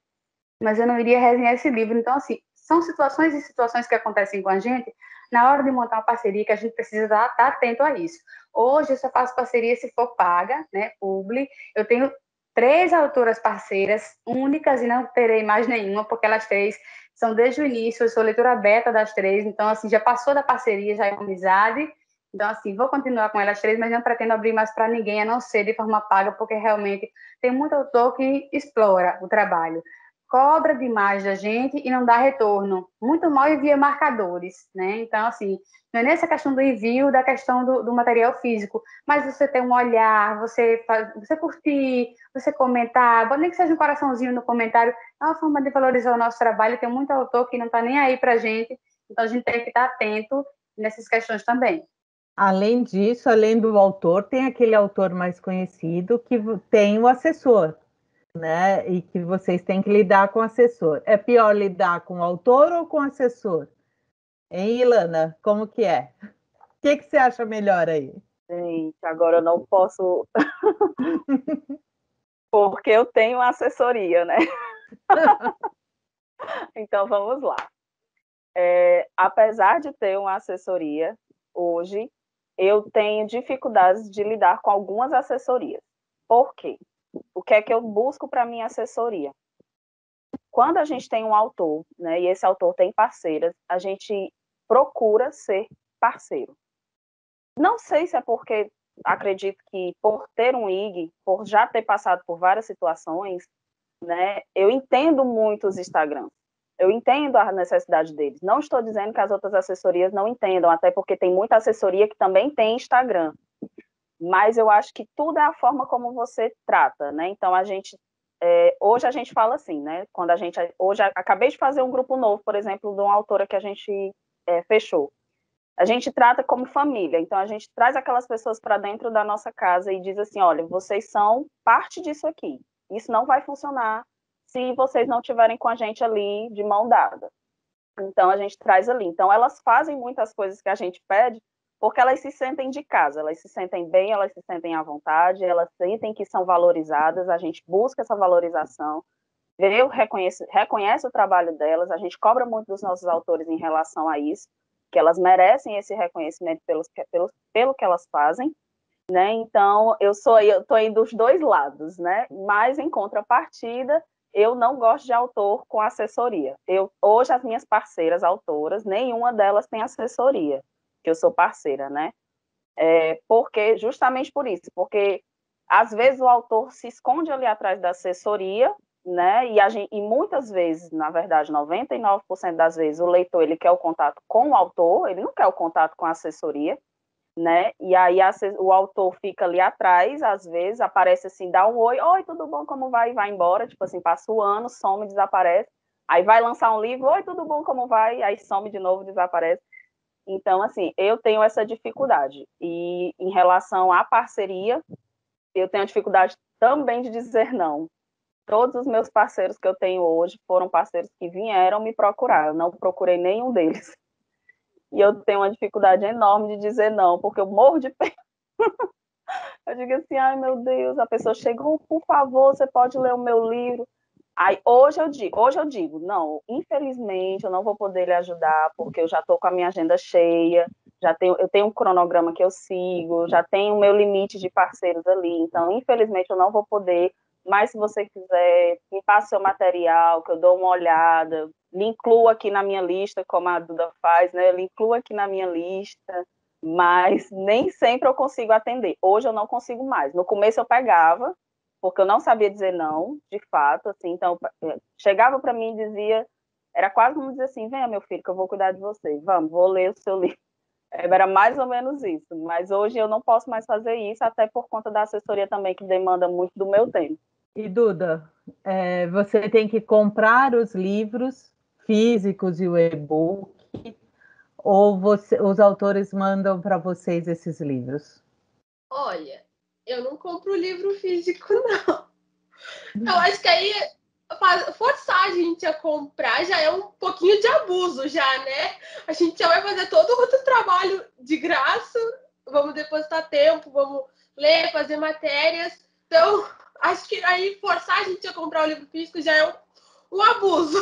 Speaker 5: mas eu não iria resenhar esse livro. Então, assim, são situações e situações que acontecem com a gente na hora de montar uma parceria, que a gente precisa estar atento a isso. Hoje eu só faço parceria se for paga, né, publi. Eu tenho 3 autoras parceiras únicas e não terei mais nenhuma, porque elas 3 são desde o início, eu sou leitora beta das 3, então, assim, já passou da parceria, já é amizade. Então, assim, vou continuar com elas 3, mas não pretendo abrir mais para ninguém, a não ser de forma paga, porque realmente tem muito autor que explora o trabalho, cobra demais da gente e não dá retorno. Muito mal envia marcadores, né? Então, assim, não é nessa questão do envio, da questão do material físico, mas você ter um olhar, você curtir, você comentar, nem que seja um coraçãozinho no comentário, é uma forma de valorizar o nosso trabalho. Tem muito autor que não está nem aí para a gente, então a gente tem que estar atento nessas questões também.
Speaker 1: Além disso, além do autor, tem aquele autor mais conhecido que tem o assessor, né? E que vocês têm que lidar com o assessor. É pior lidar com o autor ou com o assessor? Hein, Ilana? Como que é? O que você acha melhor aí?
Speaker 2: Gente, agora eu não posso, porque eu tenho assessoria, né? Então, vamos lá. Apesar de ter uma assessoria, hoje, eu tenho dificuldades de lidar com algumas assessorias. Por quê? O que é que eu busco para minha assessoria? Quando a gente tem um autor, né, e esse autor tem parceiras, a gente procura ser parceiro. Não sei se é porque acredito que por ter um IG, por já ter passado por várias situações, né, eu entendo muito os Instagrams. Eu entendo a necessidade deles. Não estou dizendo que as outras assessorias não entendam, até porque tem muita assessoria que também tem Instagram. Mas eu acho que tudo é a forma como você trata, né? Então, hoje a gente fala assim, né? Hoje acabei de fazer um grupo novo, por exemplo, de uma autora que a gente fechou. a gente trata como família. Então, a gente traz aquelas pessoas para dentro da nossa casa e diz assim, olha, vocês são parte disso aqui. Isso não vai funcionar se vocês não estiverem com a gente ali de mão dada. Então, a gente traz ali. Então, elas fazem muitas coisas que a gente pede porque elas se sentem de casa, elas se sentem bem, elas se sentem à vontade, elas sentem que são valorizadas, a gente busca essa valorização, reconhece o trabalho delas, a gente cobra muito dos nossos autores em relação a isso, que elas merecem esse reconhecimento pelo que elas fazem, né? Então, eu estou aí dos dois lados, né? Mas, em contrapartida, eu não gosto de autor com assessoria. Hoje, as minhas parceiras autoras, nenhuma delas tem assessoria, que eu sou parceira, né? Justamente por isso, porque às vezes o autor se esconde ali atrás da assessoria, né? E muitas vezes, na verdade, 99% das vezes, o leitor ele quer o contato com o autor, ele não quer o contato com a assessoria, né? E aí o autor fica ali atrás, às vezes, aparece assim, dá um oi, tudo bom, como vai? E vai embora, tipo assim, passa o ano, some, desaparece. Aí vai lançar um livro, oi, tudo bom, como vai? Aí some de novo, desaparece. Então, assim, eu tenho essa dificuldade. E em relação à parceria, eu tenho a dificuldade também de dizer não. Todos os meus parceiros que eu tenho hoje foram parceiros que vieram me procurar. Eu não procurei nenhum deles. E eu tenho uma dificuldade enorme de dizer não, porque eu morro de pena. Eu digo assim, ai meu Deus, a pessoa chegou, por favor, você pode ler o meu livro. Aí hoje eu digo, não, infelizmente eu não vou poder lhe ajudar, porque eu já estou com a minha agenda cheia, eu tenho um cronograma que eu sigo, já tenho o meu limite de parceiros ali, então infelizmente eu não vou poder, mas se você quiser, me passe seu material, que eu dou uma olhada, lhe incluo aqui na minha lista, como a Duda faz, né? Eu lhe incluo aqui na minha lista, mas nem sempre eu consigo atender. Hoje eu não consigo mais. No começo eu pegava, porque eu não sabia dizer não, de fato, assim, então chegava para mim e dizia, era quase como dizer assim, venha meu filho, que eu vou cuidar de você, vamos, vou ler o seu livro. Era mais ou menos isso, mas hoje eu não posso mais fazer isso, até por conta da assessoria também, que demanda muito do meu tempo.
Speaker 1: E Duda, você tem que comprar os livros físicos e o e-book, ou os autores mandam para vocês esses livros?
Speaker 4: Olha, eu não compro livro físico, não. Eu acho que aí forçar a gente a comprar já é um pouquinho de abuso, já, né? A gente já vai fazer todo outro trabalho de graça, vamos depositar tempo, vamos ler, fazer matérias. Então, acho que aí forçar a gente a comprar o livro físico já é um abuso.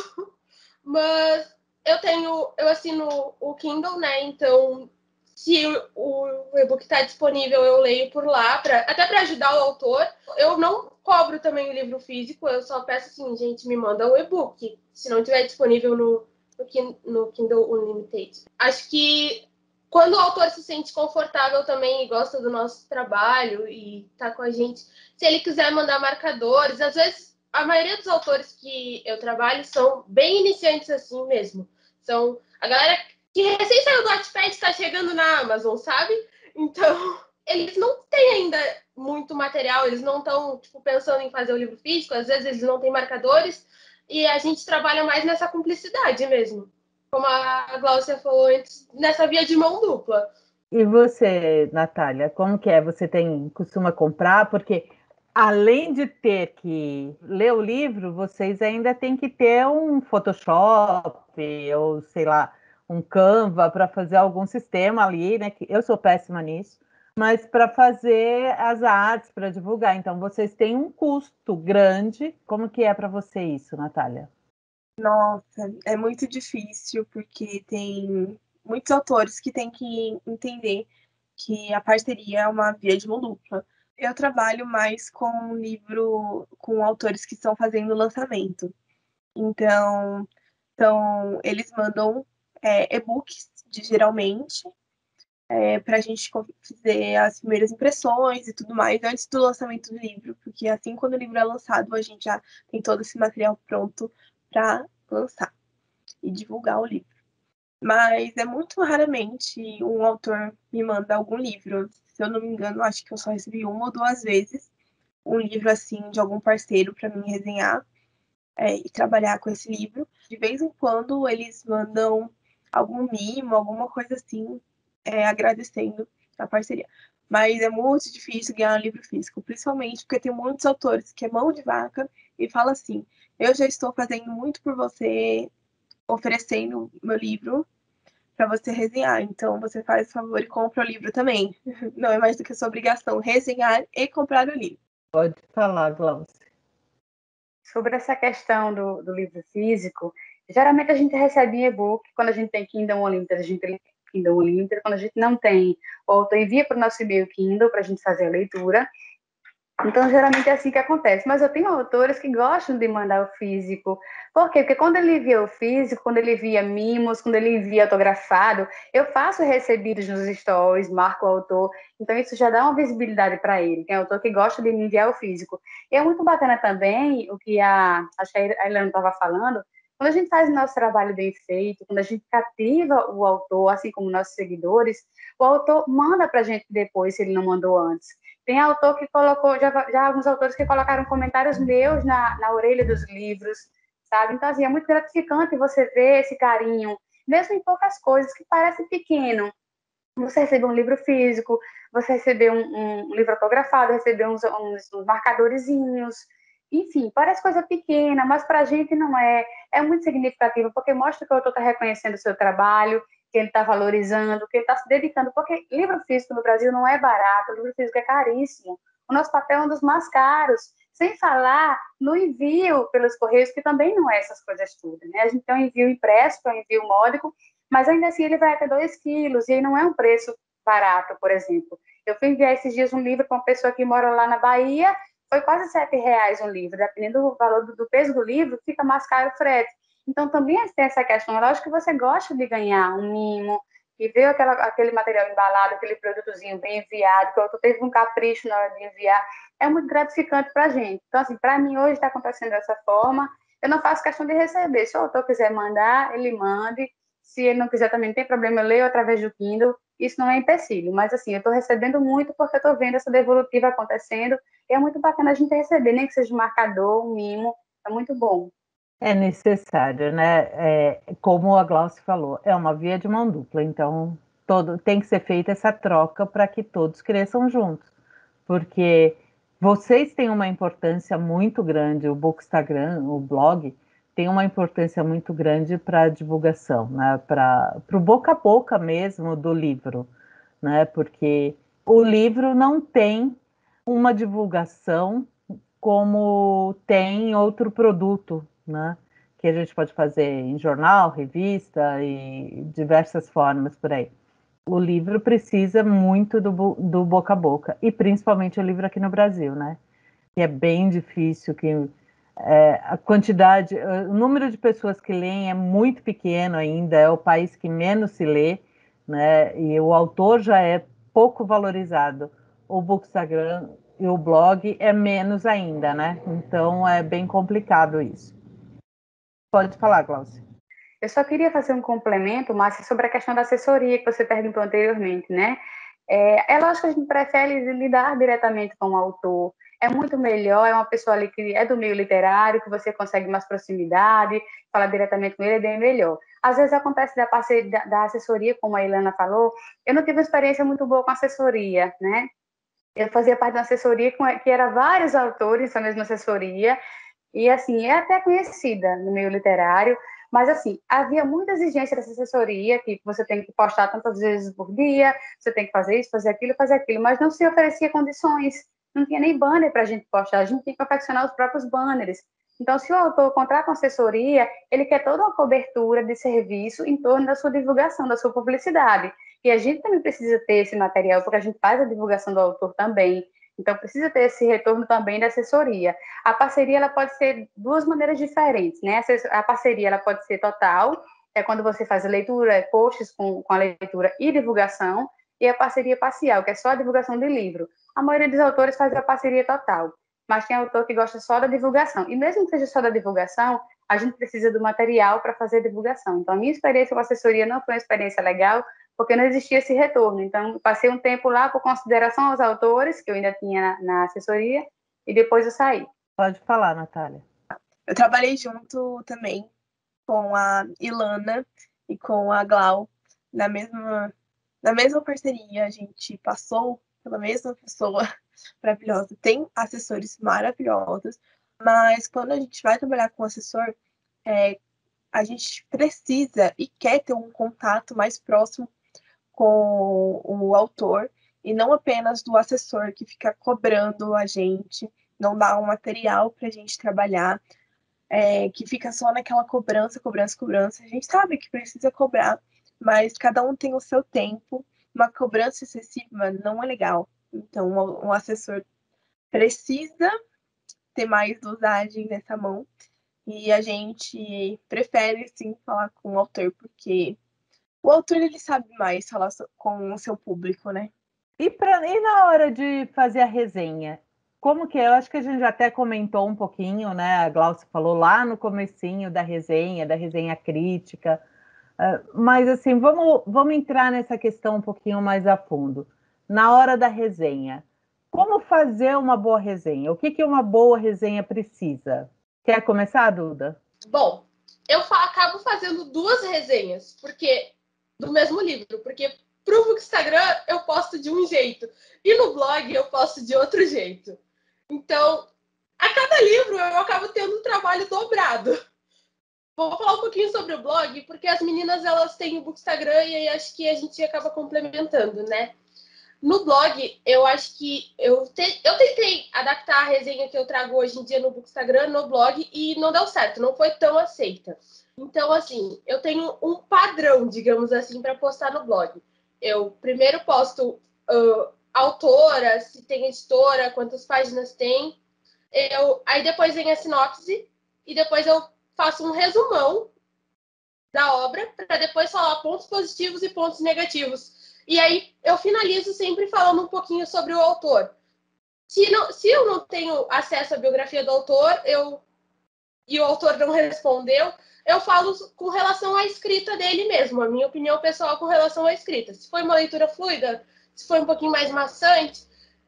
Speaker 4: Mas eu assino o Kindle, né? Então, se o e-book está disponível, eu leio por lá, até para ajudar o autor. Eu não cobro também o livro físico, eu só peço assim, gente, me manda o e-book, se não estiver disponível no Kindle Unlimited. Acho que quando o autor se sente confortável também e gosta do nosso trabalho e tá com a gente, se ele quiser mandar marcadores, às vezes a maioria dos autores que eu trabalho são bem iniciantes assim mesmo. São a galera que recém saiu do Wattpad está chegando na Amazon, sabe? Então, eles não têm ainda muito material, eles não estão tipo, pensando em fazer o livro físico, às vezes eles não têm marcadores, e a gente trabalha mais nessa cumplicidade mesmo. Como a Glaucia falou antes, nessa via de mão dupla.
Speaker 1: E você, Natália, como que é? Você costuma comprar? Porque além de ter que ler o livro, vocês ainda têm que ter um Photoshop ou, sei lá, um Canva para fazer algum sistema ali, né? Eu sou péssima nisso, mas para fazer as artes, para divulgar. Então, vocês têm um custo grande. Como que é para você isso, Natália?
Speaker 6: Nossa, é muito difícil, porque tem muitos autores que têm que entender que a parceria é uma via de mão dupla. Eu trabalho mais com livro, com autores que estão fazendo lançamento. Então eles mandam e-books, geralmente, para a gente fazer as primeiras impressões e tudo mais antes do lançamento do livro, porque assim, quando o livro é lançado, a gente já tem todo esse material pronto para lançar e divulgar o livro. Mas é muito raramente um autor me manda algum livro. Se eu não me engano, acho que eu só recebi uma ou duas vezes um livro assim de algum parceiro para mim resenhar e trabalhar com esse livro. De vez em quando eles mandam algum mimo, alguma coisa assim, agradecendo a parceria. Mas é muito difícil ganhar um livro físico, principalmente porque tem muitos autores que é mão de vaca e fala assim: eu já estou fazendo muito por você, oferecendo meu livro para você resenhar. Então você faz o favor e compra o livro também. Não é mais do que sua obrigação resenhar e comprar o livro.
Speaker 1: Pode falar, Glaucia.
Speaker 5: Sobre essa questão do livro físico, geralmente a gente recebe em e-book, quando a gente tem Kindle Unlimited, a gente tem Kindle Unlimited, quando a gente não tem, o autor envia para o nosso e-mail Kindle para a gente fazer a leitura. Então, geralmente é assim que acontece. Mas eu tenho autores que gostam de mandar o físico. Por quê? Porque quando ele envia o físico, quando ele envia mimos, quando ele envia autografado, eu faço recebidos nos stories, marco o autor. Então, isso já dá uma visibilidade para ele. Tem autor que gosta de me enviar o físico. E é muito bacana também o que acho que a Ilana estava falando, quando a gente faz o nosso trabalho bem feito, quando a gente cativa o autor, assim como nossos seguidores, o autor manda para a gente depois, se ele não mandou antes. Tem autor que colocou, já alguns autores que colocaram comentários meus na orelha dos livros, sabe? Então, assim, é muito gratificante você ver esse carinho, mesmo em poucas coisas que parecem pequeno. Você receber um livro físico, você receber um livro autografado, receber uns marcadorzinhos, enfim, parece coisa pequena, mas para a gente não é. É muito significativo, porque mostra que o autor está reconhecendo o seu trabalho, que ele está valorizando, que ele está se dedicando, porque livro físico no Brasil não é barato, o livro físico é caríssimo. O nosso papel é um dos mais caros, sem falar no envio pelos correios, que também não é essas coisas todas, né? A gente tem um envio impresso, que é um envio módico, mas ainda assim ele vai até 2 quilos, e aí não é um preço barato, por exemplo. Eu fui enviar esses dias um livro para uma pessoa que mora lá na Bahia, foi quase R$7 um livro, dependendo do valor do peso do livro, fica mais caro o frete. Então, também tem essa questão. É lógico que você gosta de ganhar um mimo, e ver aquele material embalado, aquele produtozinho bem enviado, que o autor teve um capricho na hora de enviar, é muito gratificante para a gente. Então, assim, para mim, hoje está acontecendo dessa forma. Eu não faço questão de receber. Se o autor quiser mandar, ele mande. Se ele não quiser, também não tem problema, eu leio através do Kindle. Isso não é empecilho. Mas, assim, eu estou recebendo muito porque eu estou vendo essa devolutiva acontecendo. E é muito bacana a gente receber, nem que seja um marcador, um mimo. É muito bom.
Speaker 1: É necessário, né? Como a Glaucia falou, é uma via de mão dupla, então tem que ser feita essa troca para que todos cresçam juntos, porque vocês têm uma importância muito grande, o Bookstagram, o blog, tem uma importância muito grande para a divulgação, né? Para o boca a boca mesmo do livro, né? Porque o livro não tem uma divulgação como tem outro produto, né? Que a gente pode fazer em jornal, revista e diversas formas por aí. O livro precisa muito do boca a boca, e principalmente o livro aqui no Brasil, né? Que é bem difícil, a quantidade, o número de pessoas que leem é muito pequeno ainda, é o país que menos se lê, né? E o autor já é pouco valorizado. O Bookstagram e o blog é menos ainda, né? Então é bem complicado isso. Pode falar, Glaucia.
Speaker 5: Eu só queria fazer um complemento, Márcia, sobre a questão da assessoria que você perguntou anteriormente, né? É lógico que a gente prefere lidar diretamente com o autor. É muito melhor, é uma pessoa ali que é do meio literário, que você consegue mais proximidade, falar diretamente com ele é bem melhor. Às vezes acontece da assessoria, como a Ilana falou, eu não tive uma experiência muito boa com assessoria, né? Eu fazia parte de uma assessoria que era vários autores nessa mesma assessoria, e assim, é até conhecida no meio literário, mas assim, havia muita exigência dessa assessoria, que você tem que postar tantas vezes por dia, você tem que fazer isso, fazer aquilo, mas não se oferecia condições, não tinha nem banner para a gente postar, a gente tem que confeccionar os próprios banners. Então, se o autor contrata uma assessoria, ele quer toda uma cobertura de serviço em torno da sua divulgação, da sua publicidade. E a gente também precisa ter esse material, porque a gente faz a divulgação do autor também. Então, precisa ter esse retorno também da assessoria. A parceria ela pode ser duas maneiras diferentes, né? A parceria ela pode ser total, é quando você faz a leitura, posts com a leitura e divulgação, e a parceria parcial, que é só a divulgação de livro. A maioria dos autores faz a parceria total, mas tem autor que gosta só da divulgação. E mesmo que seja só da divulgação, a gente precisa do material para fazer a divulgação. Então, a minha experiência com a assessoria não foi uma experiência legal, porque não existia esse retorno. Então, passei um tempo lá por consideração aos autores, que eu ainda tinha na assessoria, e depois eu saí.
Speaker 1: Pode falar, Natália.
Speaker 6: Eu trabalhei junto também com a Ilana e com a Glau na mesma na mesma parceria, a gente passou pela mesma pessoa maravilhosa. Tem assessores maravilhosos, mas quando a gente vai trabalhar com assessor, a gente precisa e quer ter um contato mais próximo com o autor e não apenas do assessor que fica cobrando a gente, não dá um material para a gente trabalhar, que fica só naquela cobrança. A gente sabe que precisa cobrar, mas cada um tem o seu tempo. Uma cobrança excessiva não é legal. Então, um assessor precisa ter mais dosagem nessa mão. E a gente prefere, sim, falar com o autor, porque o autor, ele sabe mais falar com o seu público, né?
Speaker 1: E na hora de fazer a resenha, como que é? Eu acho que a gente já até comentou um pouquinho, né? A Glaucia falou lá no comecinho da resenha crítica. Mas, assim, vamos entrar nessa questão um pouquinho mais a fundo. Na hora da resenha, como fazer uma boa resenha? O que uma boa resenha precisa? Quer começar, Duda?
Speaker 4: Bom, eu acabo fazendo 2 resenhas do mesmo livro, porque pro Instagram eu posto de um jeito e no blog eu posto de outro jeito. Então, a cada livro eu acabo tendo um trabalho dobrado. Vou falar um pouquinho sobre o blog, porque as meninas elas têm o Bookstagram e aí acho que a gente acaba complementando, né? No blog, eu acho que eu tentei adaptar a resenha que eu trago hoje em dia no Bookstagram, no blog, e não deu certo, não foi tão aceita. Então, assim, eu tenho um padrão, digamos assim, para postar no blog. Eu primeiro posto autora, se tem editora, quantas páginas tem. Aí depois vem a sinopse e depois eu faço um resumão da obra para depois falar pontos positivos e pontos negativos. E aí eu finalizo sempre falando um pouquinho sobre o autor. Se eu não tenho acesso à biografia do autor e o autor não respondeu, eu falo com relação à escrita dele mesmo, a minha opinião pessoal com relação à escrita. Se foi uma leitura fluida, se foi um pouquinho mais maçante.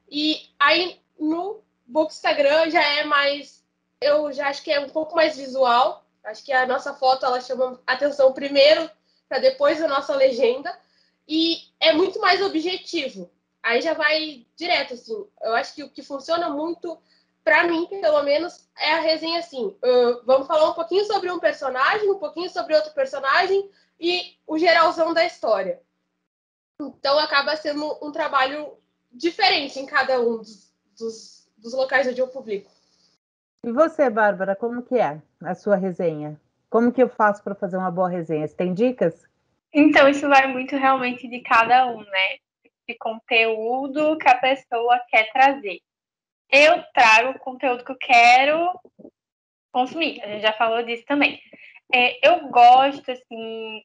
Speaker 4: E aí no Bookstagram já é mais... Eu já acho que é um pouco mais visual. Acho que a nossa foto ela chama atenção primeiro, para depois a nossa legenda. E é muito mais objetivo. Aí já vai direto, assim. Eu acho que o que funciona muito, para mim, pelo menos, é a resenha assim. Vamos falar um pouquinho sobre um personagem, um pouquinho sobre outro personagem e o geralzão da história. Então, acaba sendo um trabalho diferente em cada um dos locais onde eu publico.
Speaker 1: E você, Bárbara, como que é a sua resenha? Como que eu faço para fazer uma boa resenha? Você tem dicas?
Speaker 3: Então, isso vai muito realmente de cada um, né? De conteúdo que a pessoa quer trazer. Eu trago o conteúdo que eu quero consumir. A gente já falou disso também. Eu gosto, assim,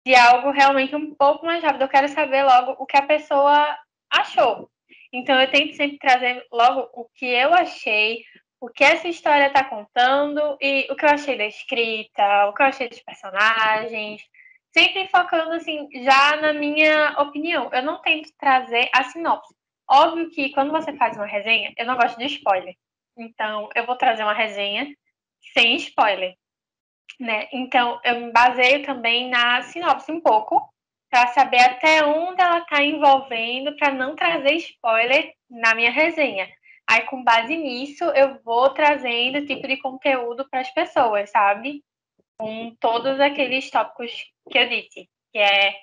Speaker 3: de algo realmente um pouco mais rápido. Eu quero saber logo o que a pessoa achou. Então, eu tento sempre trazer logo o que eu achei, o que essa história está contando e o que eu achei da escrita, o que eu achei dos personagens. Sempre focando, assim, já na minha opinião. Eu não tento trazer a sinopse. Óbvio que quando você faz uma resenha, eu não gosto de spoiler. Então, eu vou trazer uma resenha sem spoiler, né? Então, eu me baseio também na sinopse um pouco, para saber até onde ela está envolvendo, para não trazer spoiler na minha resenha. Aí, com base nisso, eu vou trazendo tipo de conteúdo para as pessoas, sabe? Com todos aqueles tópicos que eu disse, que é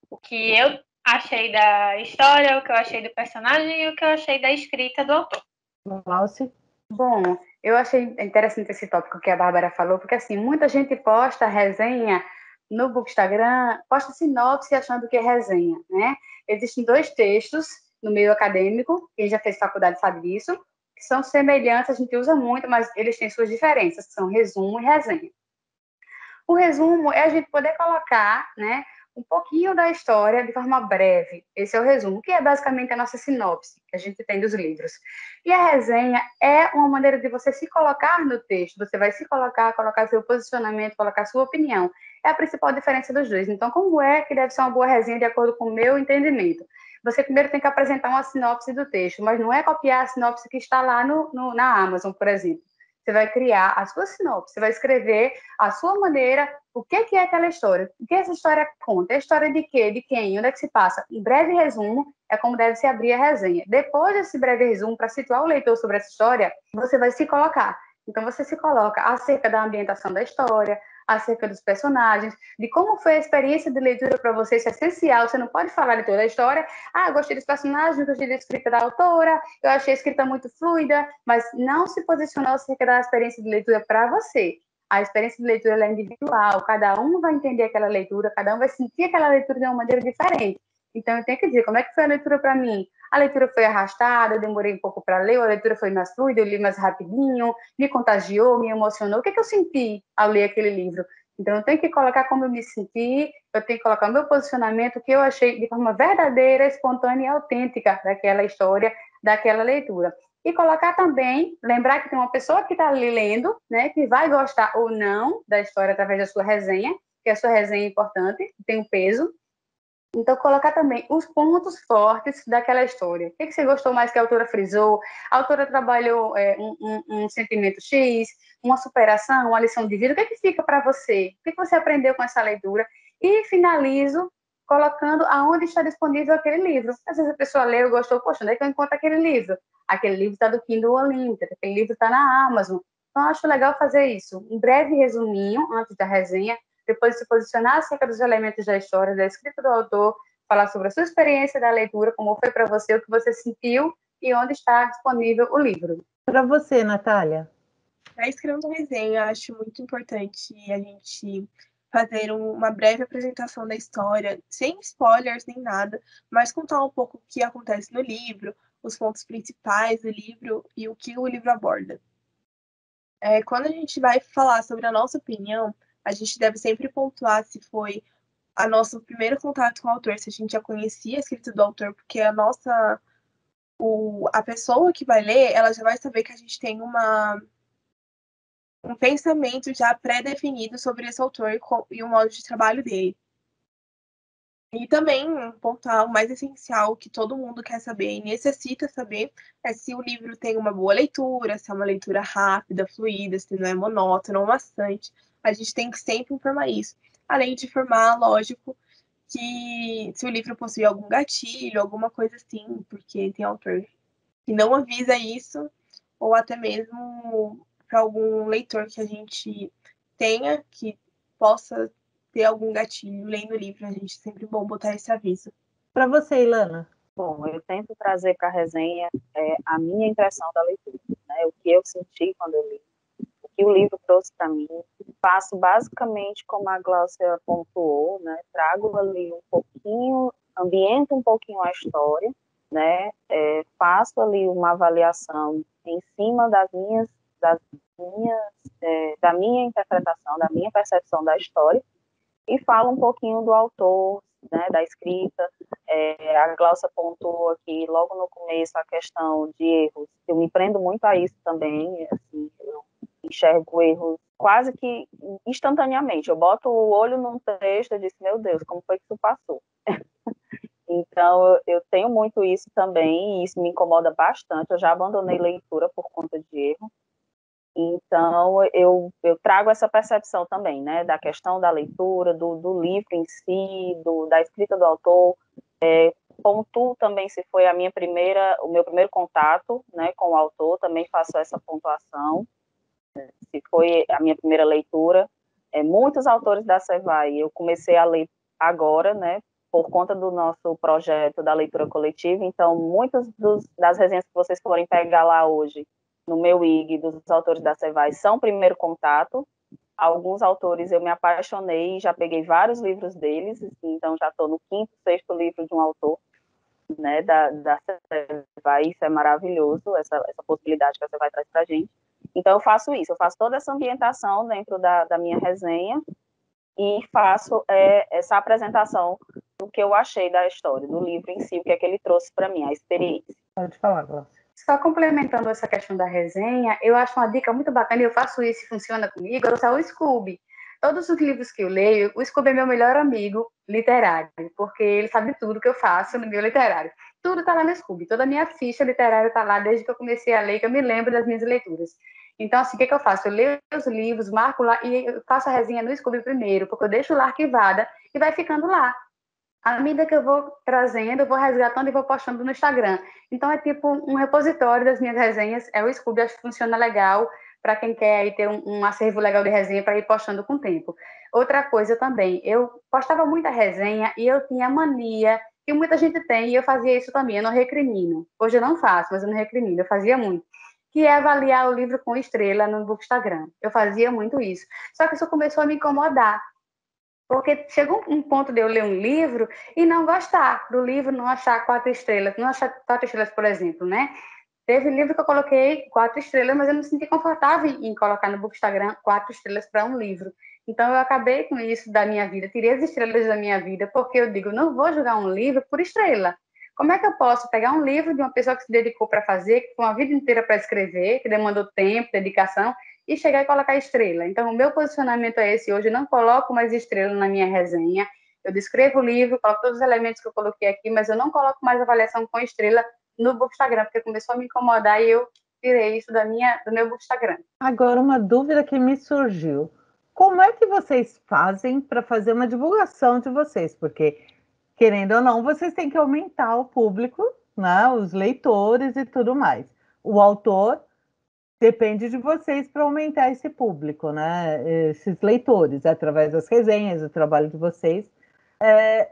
Speaker 3: o que eu achei da história, o que eu achei do personagem e o que eu achei da escrita do autor.
Speaker 1: Glaucia?
Speaker 5: Bom, eu achei interessante esse tópico que a Bárbara falou, porque assim, muita gente posta resenha no Bookstagram, posta sinopse achando que é resenha, né? Existem 2 textos no meio acadêmico, quem já fez faculdade sabe disso, que são semelhantes, a gente usa muito, mas eles têm suas diferenças, que são resumo e resenha. O resumo é a gente poder colocar, né, um pouquinho da história de forma breve. Esse é o resumo, que é basicamente a nossa sinopse que a gente tem dos livros. E a resenha é uma maneira de você se colocar no texto. Você vai se colocar seu posicionamento, colocar sua opinião. É a principal diferença dos dois. Então, como é que deve ser uma boa resenha de acordo com o meu entendimento? Você primeiro tem que apresentar uma sinopse do texto, mas não é copiar a sinopse que está lá na Amazon, por exemplo. você vai criar a sua sinopse, você vai escrever a sua maneira, o que é aquela história, o que essa história conta, é a história de quê, de quem, onde é que se passa. Um breve resumo é como deve se abrir a resenha. Depois desse breve resumo, para situar o leitor sobre essa história, você vai se colocar. Então, você se coloca acerca da ambientação da história, acerca dos personagens, de como foi a experiência de leitura para você, isso é essencial, você não pode falar de toda a história, eu gostei dos personagens, gostei da escrita da autora, eu achei a escrita muito fluida, mas não se posicionou acerca da experiência de leitura para você. A experiência de leitura é individual, cada um vai entender aquela leitura, cada um vai sentir aquela leitura de uma maneira diferente. Então, eu tenho que dizer, como é que foi a leitura para mim? A leitura foi arrastada, eu demorei um pouco para ler, a leitura foi mais fluida, eu li mais rapidinho, me contagiou, me emocionou. O que eu senti ao ler aquele livro? Então, eu tenho que colocar como eu me senti, eu tenho que colocar o meu posicionamento, o que eu achei de forma verdadeira, espontânea e autêntica daquela história, daquela leitura. E colocar também, lembrar que tem uma pessoa que está ali lendo, né, que vai gostar ou não da história através da sua resenha, que a sua resenha é importante, tem um peso. Então, colocar também os pontos fortes daquela história. O que você gostou mais que a autora frisou? A autora trabalhou um sentimento X, uma superação, uma lição de vida. O que fica para você? O que você aprendeu com essa leitura? E finalizo colocando aonde está disponível aquele livro. Às vezes a pessoa lê, gostou, poxa, onde é que eu encontro aquele livro? Aquele livro está do Kindle Unlimited, aquele livro está na Amazon. Então, acho legal fazer isso. Um breve resuminho, antes da resenha, depois se posicionar acerca dos elementos da história, da escrita do autor, falar sobre a sua experiência da leitura, como foi para você, o que você sentiu e onde está disponível o livro.
Speaker 1: Para você, Natália?
Speaker 6: Para escrever uma resenha, acho muito importante a gente fazer uma breve apresentação da história, sem spoilers nem nada, mas contar um pouco o que acontece no livro, os pontos principais do livro e o que o livro aborda. Quando a gente vai falar sobre a nossa opinião, a gente deve sempre pontuar se foi o nosso primeiro contato com o autor, se a gente já conhecia a escrita do autor, porque a pessoa que vai ler, ela já vai saber que a gente tem um pensamento já pré-definido sobre esse autor e o modo de trabalho dele. E também pontuar o mais essencial que todo mundo quer saber e necessita saber é se o livro tem uma boa leitura, se é uma leitura rápida, fluida, se não é monótono ou maçante. A gente tem que sempre informar isso. Além de informar, lógico, que se o livro possui algum gatilho, alguma coisa assim, porque tem autor que não avisa isso, ou até mesmo para algum leitor que a gente tenha, que possa ter algum gatilho lendo o livro, a gente sempre bom botar esse aviso.
Speaker 1: Para você, Ilana?
Speaker 2: Bom, eu tento trazer para a resenha a minha impressão da leitura, né? O que eu senti quando eu li, o que o livro trouxe para mim. Faço basicamente como a Gláucia pontuou, né? Trago ali um pouquinho, ambiento um pouquinho a história, né? Faço ali uma avaliação em cima da minha interpretação, da minha percepção da história, e falo um pouquinho do autor, né, da escrita. A Gláucia pontuou aqui logo no começo a questão de erros. Eu me prendo muito a isso também, assim, eu enxergo erros quase que instantaneamente. Eu boto o olho num texto e disse, meu Deus, como foi que isso passou? Então, eu tenho muito isso também, e isso me incomoda bastante. Eu já abandonei leitura por conta de erro. Então, eu trago essa percepção também, né, da questão da leitura, do livro em si, da escrita do autor. Pontuo também se foi o meu primeiro contato, né, com o autor, também faço essa pontuação, se foi a minha primeira leitura. Muitos autores da Cevai eu comecei a ler agora, né, por conta do nosso projeto da leitura coletiva, então muitas das resenhas que vocês forem pegar lá hoje, no meu IG, dos autores da Cevai, são primeiro contato. Alguns autores eu me apaixonei, já peguei vários livros deles, então já estou no 5º, 6º livro de um autor, né, da Cevai. Isso é maravilhoso, essa possibilidade que a Cevai traz para a gente. Então eu faço isso, eu faço toda essa ambientação dentro da minha resenha e faço essa apresentação do que eu achei da história, do livro em si, o que é que ele trouxe para mim, a experiência.
Speaker 1: Pode falar, Gláucia.
Speaker 5: Só complementando essa questão da resenha, eu acho uma dica muito bacana, e eu faço isso e funciona comigo, é usar o Scooby. Todos os livros que eu leio, o Scooby é meu melhor amigo literário, porque ele sabe tudo que eu faço no meu literário. Tudo está lá no Scooby, toda a minha ficha literária está lá desde que eu comecei a ler, que eu me lembro das minhas leituras. Então, assim, o que eu faço? Eu leio os livros, marco lá e eu faço a resenha no Scooby primeiro, porque eu deixo lá arquivada e vai ficando lá. À medida que eu vou trazendo, eu vou resgatando e vou postando no Instagram. Então, é tipo um repositório das minhas resenhas. É o Scooby, acho que funciona legal para quem quer aí ter um acervo legal de resenha para ir postando com o tempo. Outra coisa também, eu postava muita resenha e eu tinha mania, que muita gente tem, e eu fazia isso também, eu não recrimino. Hoje eu não faço, mas eu não recrimino, eu fazia muito. Que é avaliar o livro com estrela no Bookstagram. Eu fazia muito isso. Só que isso começou a me incomodar. Porque chegou um ponto de eu ler um livro e não gostar do livro, não achar 4 estrelas, não achar 4 estrelas, por exemplo, né? Teve livro que eu coloquei 4 estrelas, mas eu não me senti confortável em colocar no Bookstagram 4 estrelas para um livro. Então, eu acabei com isso da minha vida, tirei as estrelas da minha vida, porque eu digo, não vou julgar um livro por estrela. Como é que eu posso pegar um livro de uma pessoa que se dedicou para fazer, que foi uma vida inteira para escrever, que demandou tempo, dedicação, e chegar e colocar estrela? Então, o meu posicionamento é esse hoje, eu não coloco mais estrela na minha resenha, eu descrevo o livro, coloco todos os elementos que eu coloquei aqui, mas eu não coloco mais avaliação com estrela no Bookstagram, porque começou a me incomodar e eu tirei isso do meu Bookstagram.
Speaker 1: Agora, uma dúvida que me surgiu. Como é que vocês fazem para fazer uma divulgação de vocês? Porque, querendo ou não, vocês têm que aumentar o público, né? Os leitores e tudo mais. O autor depende de vocês para aumentar esse público, né? Esses leitores, através das resenhas, do trabalho de vocês,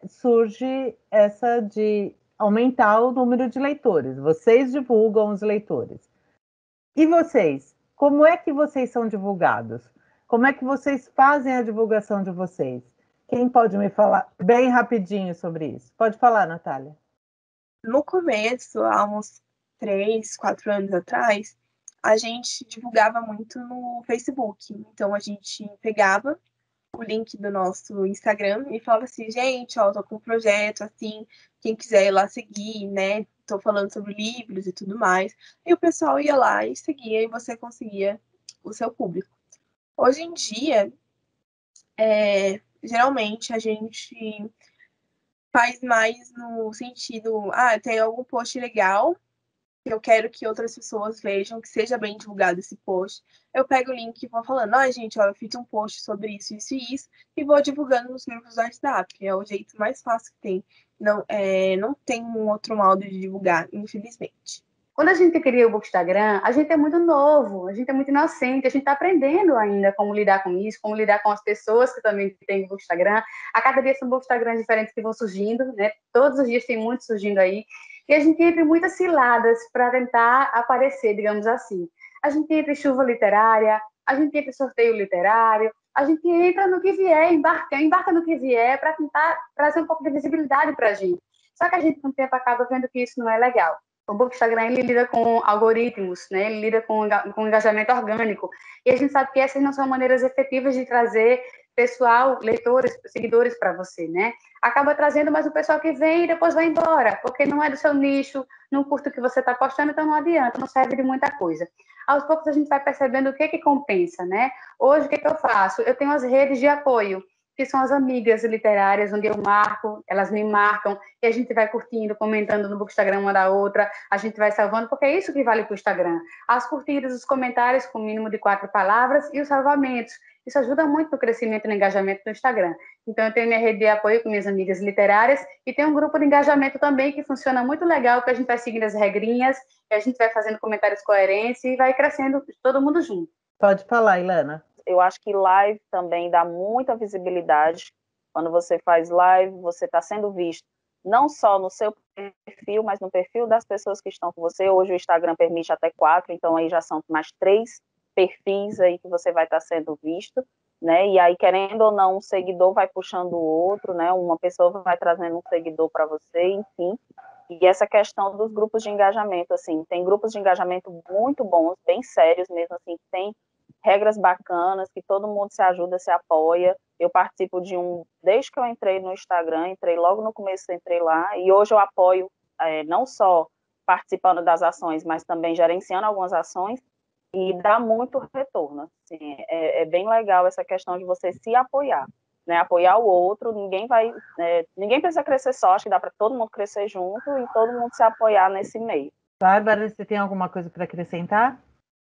Speaker 1: surge essa de aumentar o número de leitores. Vocês divulgam os leitores. E vocês? Como é que vocês são divulgados? Como é que vocês fazem a divulgação de vocês? Quem pode me falar bem rapidinho sobre isso? Pode falar, Natália.
Speaker 6: No começo, há uns 3, 4 anos atrás, a gente divulgava muito no Facebook. Então, a gente pegava o link do nosso Instagram e falava assim, gente, ó, tô com um projeto, assim, quem quiser ir lá seguir, né? Tô falando sobre livros e tudo mais. E o pessoal ia lá e seguia e você conseguia o seu público. Hoje em dia, geralmente a gente faz mais no sentido, tem algum post legal que eu quero que outras pessoas vejam, que seja bem divulgado esse post. Eu pego o link e vou falando, gente, ó, eu fiz um post sobre isso, isso e isso, e vou divulgando nos grupos do WhatsApp. É o jeito mais fácil que tem. Não tem um outro modo de divulgar, infelizmente.
Speaker 5: Quando a gente cria o Bookstagram, a gente é muito novo, a gente é muito inocente, a gente está aprendendo ainda como lidar com isso, como lidar com as pessoas que também têm o Bookstagram. A cada dia são Bookstagrams diferentes que vão surgindo, né? Todos os dias tem muitos surgindo aí. E a gente entra em muitas ciladas para tentar aparecer, digamos assim. A gente entra em chuva literária, a gente entra em sorteio literário, a gente entra no que vier, embarca no que vier para tentar trazer um pouco de visibilidade para a gente. Só que a gente, com o tempo, acaba vendo que isso não é legal. O Bookstagram, ele lida com algoritmos, né? Ele lida com engajamento orgânico. E a gente sabe que essas não são maneiras efetivas de trazer pessoal, leitores, seguidores para você, né? Acaba trazendo mais o pessoal que vem e depois vai embora, porque não é do seu nicho, não curta o que você está postando, então não adianta, não serve de muita coisa. Aos poucos a gente vai percebendo o que compensa, né? Hoje, o que eu faço? Eu tenho as redes de apoio, que são as amigas literárias, onde eu marco, elas me marcam, e a gente vai curtindo, comentando no Bookstagram uma da outra, a gente vai salvando, porque é isso que vale para o Instagram. As curtidas, os comentários com mínimo de 4 palavras e os salvamentos. Isso ajuda muito no crescimento e no engajamento do Instagram. Então, eu tenho minha rede de apoio com minhas amigas literárias e tem um grupo de engajamento também que funciona muito legal, que a gente vai seguindo as regrinhas, e a gente vai fazendo comentários coerentes e vai crescendo todo mundo junto.
Speaker 1: Pode falar, Ilana.
Speaker 2: Eu acho que live também dá muita visibilidade. Quando você faz live, você está sendo visto não só no seu perfil, mas no perfil das pessoas que estão com você. Hoje o Instagram permite até 4, então aí já são mais 3 perfis aí que você vai estar sendo visto, né? E aí, querendo ou não, um seguidor vai puxando o outro, né? Uma pessoa vai trazendo um seguidor para você, enfim. E essa questão dos grupos de engajamento, assim, tem grupos de engajamento muito bons, bem sérios mesmo, assim, que tem regras bacanas, que todo mundo se ajuda, se apoia. Eu participo de desde que eu entrei no Instagram, entrei logo no começo, entrei lá, e hoje eu apoio, não só participando das ações, mas também gerenciando algumas ações, e dá muito retorno. Assim, é bem legal essa questão de você se apoiar, né? Apoiar o outro, ninguém precisa crescer só, acho que dá para todo mundo crescer junto e todo mundo se apoiar nesse meio.
Speaker 1: Bárbara, você tem alguma coisa para acrescentar?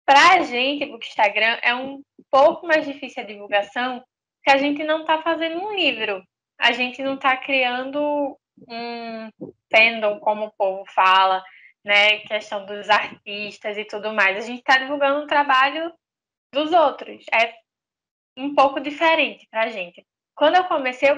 Speaker 3: Para a gente, o Instagram é um pouco mais difícil a divulgação, porque a gente não está fazendo um livro. A gente não está criando um fandom, como o povo fala, né? Questão dos artistas e tudo mais. A gente está divulgando o trabalho dos outros. É um pouco diferente para a gente. Quando eu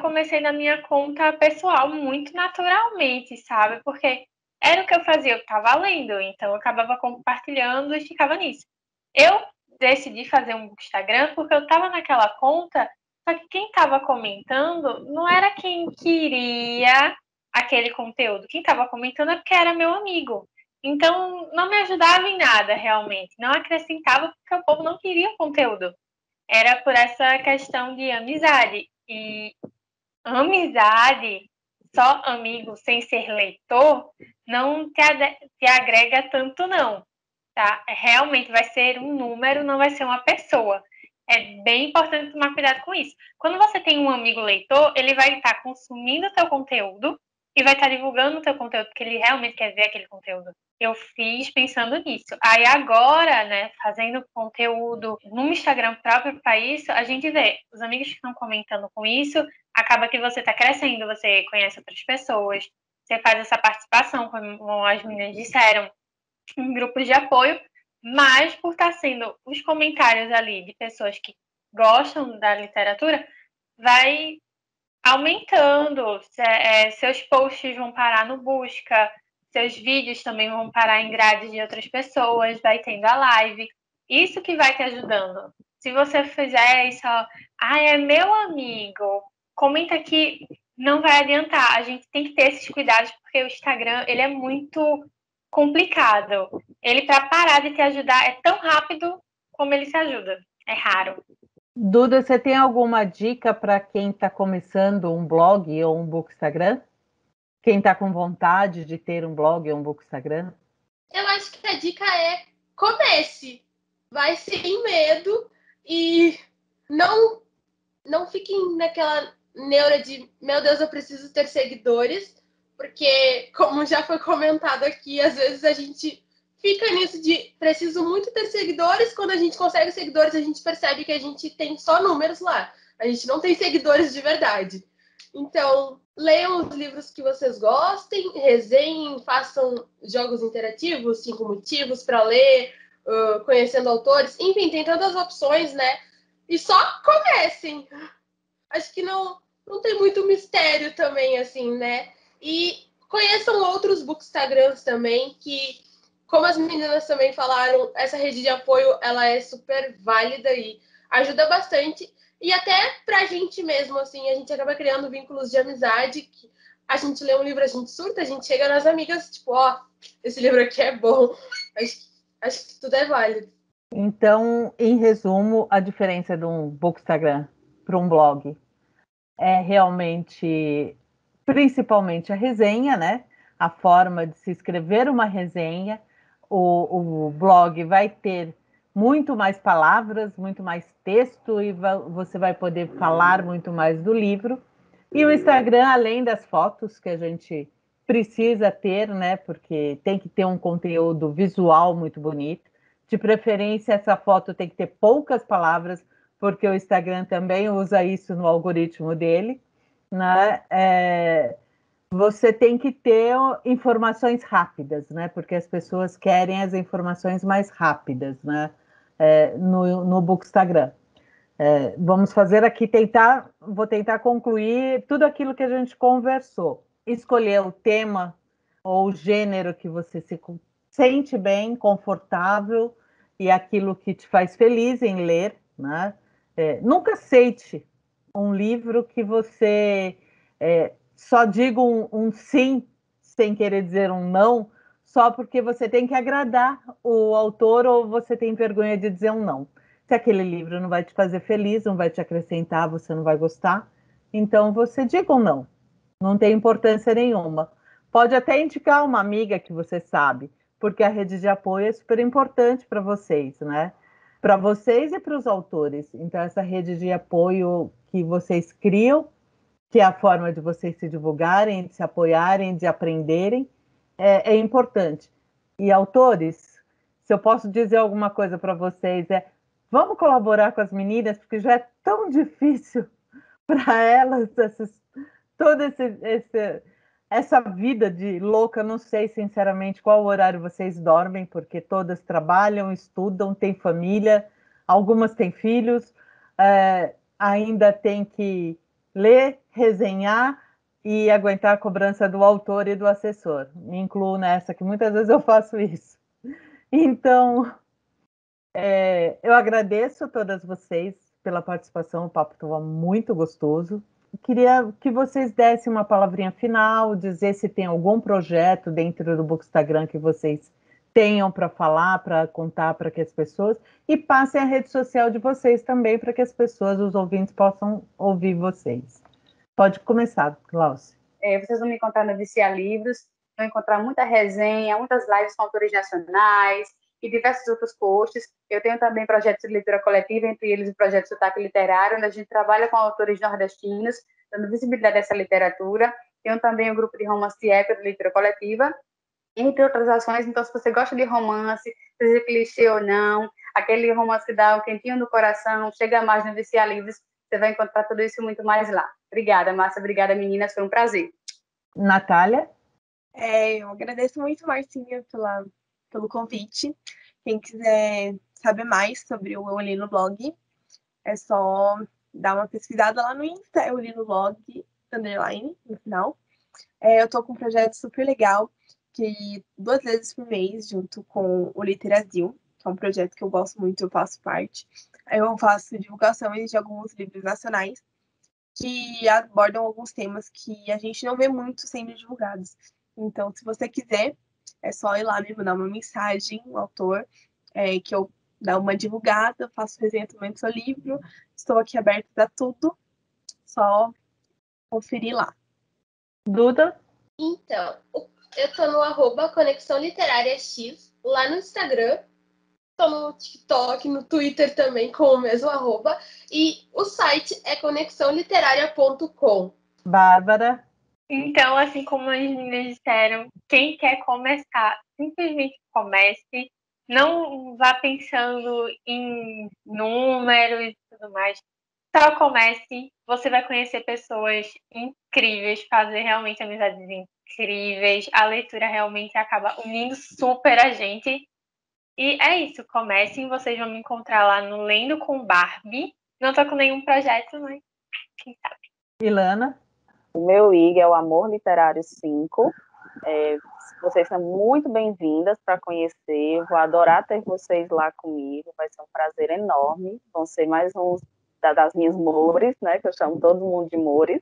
Speaker 3: comecei na minha conta pessoal, muito naturalmente, sabe? Porque era o que eu fazia, eu estava lendo, então eu acabava compartilhando e ficava nisso. Eu decidi fazer um Instagram porque eu estava naquela conta, só que quem estava comentando não era quem queria aquele conteúdo. Quem estava comentando é porque era meu amigo. Então, não me ajudava em nada, realmente. Não acrescentava porque o povo não queria o conteúdo. Era por essa questão de amizade. E amizade, só amigo sem ser leitor, não te agrega tanto, não. Tá? Realmente vai ser um número, não vai ser uma pessoa. É bem importante tomar cuidado com isso. Quando você tem um amigo leitor, ele vai estar consumindo o teu conteúdo e vai estar divulgando o teu conteúdo, porque ele realmente quer ver aquele conteúdo. Eu fiz pensando nisso. Aí agora, né, fazendo conteúdo no Instagram próprio para isso, a gente vê os amigos que estão comentando com isso, acaba que você está crescendo, você conhece outras pessoas, você faz essa participação, como as meninas disseram, em grupos de apoio, mas por estar sendo os comentários ali de pessoas que gostam da literatura, vai aumentando. Seus posts vão parar no busca, seus vídeos também vão parar em grades de outras pessoas, vai tendo a live. Isso que vai te ajudando. Se você fizer isso, é meu amigo, comenta aqui, não vai adiantar. A gente tem que ter esses cuidados, porque o Instagram, ele é muito complicado. Ele, para parar de te ajudar, é tão rápido como ele se ajuda. É raro.
Speaker 1: Duda, você tem alguma dica para quem está começando um blog ou um bookstagram? Quem está com vontade de ter um blog ou um bookstagram?
Speaker 4: Eu acho que a dica é comece. Vai sem medo e não fiquem naquela neura de meu Deus, eu preciso ter seguidores, porque, como já foi comentado aqui, às vezes a gente fica nisso de preciso muito ter seguidores. Quando a gente consegue seguidores, a gente percebe que a gente tem só números lá. A gente não tem seguidores de verdade. Então, leiam os livros que vocês gostem, resenhem, façam jogos interativos, 5 motivos para ler, conhecendo autores. Enfim, tem tantas opções, né? E só comecem. Acho que não tem muito mistério também, assim, né? E conheçam outros bookstagrams também, que, como as meninas também falaram, essa rede de apoio, ela é super válida e ajuda bastante. E até pra gente mesmo, assim, a gente acaba criando vínculos de amizade, que a gente lê um livro, a gente surta, a gente chega nas amigas, tipo, esse livro aqui é bom. Acho que tudo é válido.
Speaker 1: Então, em resumo, a diferença de um bookstagram para um blog é realmente, principalmente a resenha, né? A forma de se escrever uma resenha. O blog vai ter muito mais palavras, muito mais texto e você vai poder falar muito mais do livro. E o Instagram, além das fotos que a gente precisa ter, né? Porque tem que ter um conteúdo visual muito bonito. De preferência, essa foto tem que ter poucas palavras, porque o Instagram também usa isso no algoritmo dele, né? Você tem que ter informações rápidas, né? Porque as pessoas querem as informações mais rápidas, né? No Bookstagram. Vamos fazer aqui, vou tentar concluir tudo aquilo que a gente conversou. Escolher o tema ou o gênero que você se sente bem, confortável e aquilo que te faz feliz em ler, né? Nunca aceite um livro que você só diga um sim sem querer dizer um não, só porque você tem que agradar o autor ou você tem vergonha de dizer um não. Se aquele livro não vai te fazer feliz, não vai te acrescentar, você não vai gostar, então você diga um não. Não tem importância nenhuma. Pode até indicar uma amiga que você sabe, porque a rede de apoio é super importante para vocês, né? Para vocês e para os autores. Então, essa rede de apoio que vocês criam, que é a forma de vocês se divulgarem, de se apoiarem, de aprenderem, é importante. E autores, se eu posso dizer alguma coisa para vocês, vamos colaborar com as meninas, porque já é tão difícil para elas toda essa vida de louca. Não sei, sinceramente, qual horário vocês dormem, porque todas trabalham, estudam, têm família, algumas têm filhos, ainda tem que ler, resenhar e aguentar a cobrança do autor e do assessor. Me incluo nessa, que muitas vezes eu faço isso. Então, eu agradeço a todas vocês pela participação, o papo estava muito gostoso. Queria que vocês dessem uma palavrinha final, dizer se tem algum projeto dentro do Bookstagram que vocês tenham para falar, para contar para que as pessoas, e passem a rede social de vocês também, para que as pessoas, os ouvintes, possam ouvir vocês. Pode começar, Glaucia.
Speaker 5: Vocês vão me encontrar no Vicia Livros, vão encontrar muita resenha, muitas lives com autores nacionais e diversos outros posts. Eu tenho também projetos de leitura coletiva, entre eles o projeto Sotaque Literário, onde a gente trabalha com autores nordestinos, dando visibilidade a essa literatura. Tenho também o grupo de romance épico de leitura coletiva, entre outras ações. Então, se você gosta de romance, seja clichê ou não, aquele romance que dá um quentinho no coração, chega mais no Vicia Livros, você vai encontrar tudo isso e muito mais lá. Obrigada, Márcia. Obrigada, meninas. Foi um prazer.
Speaker 1: Natália?
Speaker 6: Eu agradeço muito, Marcinha, pelo convite. Quem quiser saber mais sobre o Eu Li no Blog, é só dar uma pesquisada lá no Insta, Eu Li no Blog, _ no final. Eu tô com um projeto super legal, que 2 vezes por mês, junto com o Literasil, que é um projeto que eu gosto muito, eu faço parte. Eu faço divulgações de alguns livros nacionais que abordam alguns temas que a gente não vê muito sendo divulgados. Então, se você quiser, é só ir lá me mandar uma mensagem, o autor, que eu dar uma divulgada, faço resenha também do seu livro. Estou aqui aberta para tudo, só conferir lá.
Speaker 1: Duda?
Speaker 4: Então, eu tô no @Conexão Literária X, lá no Instagram. Tô no TikTok, no Twitter também, com o mesmo @. E o site é conexãoliteraria.com.
Speaker 1: Bárbara?
Speaker 3: Então, assim como as meninas disseram, quem quer começar, simplesmente comece. Não vá pensando em números e tudo mais. Só comece. Você vai conhecer pessoas incríveis, fazer realmente amizades incríveis. A leitura realmente acaba unindo super a gente. E é isso, comecem, vocês vão me encontrar lá no Lendo com Barbie. Não tô com nenhum projeto, mas quem sabe.
Speaker 1: Ilana?
Speaker 2: O meu IG é o Amor Literário 5. Vocês são muito bem-vindas para conhecer. Vou adorar ter vocês lá comigo. Vai ser um prazer enorme. Vão ser mais uns das minhas mores, né? Que eu chamo todo mundo de mores.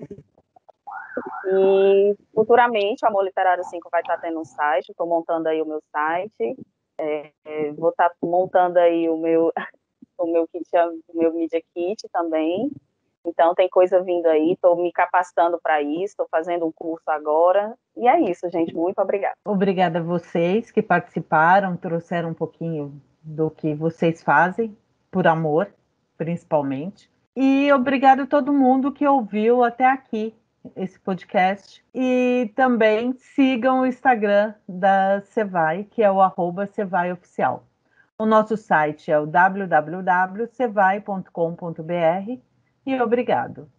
Speaker 2: E futuramente o Amor Literário 5 vai estar tendo um site. Estou montando aí o meu site. Vou estar montando aí o meu Media Kit também. Então, tem coisa vindo aí, estou me capacitando para isso, estou fazendo um curso agora. E é isso, gente. Muito obrigada.
Speaker 1: Obrigada a vocês que participaram, trouxeram um pouquinho do que vocês fazem, por amor, principalmente. E obrigada a todo mundo que ouviu até aqui esse podcast. E também sigam o Instagram da Cevai, que é o @CevaiOficial. O nosso site é o www.cevai.com.br. E obrigado.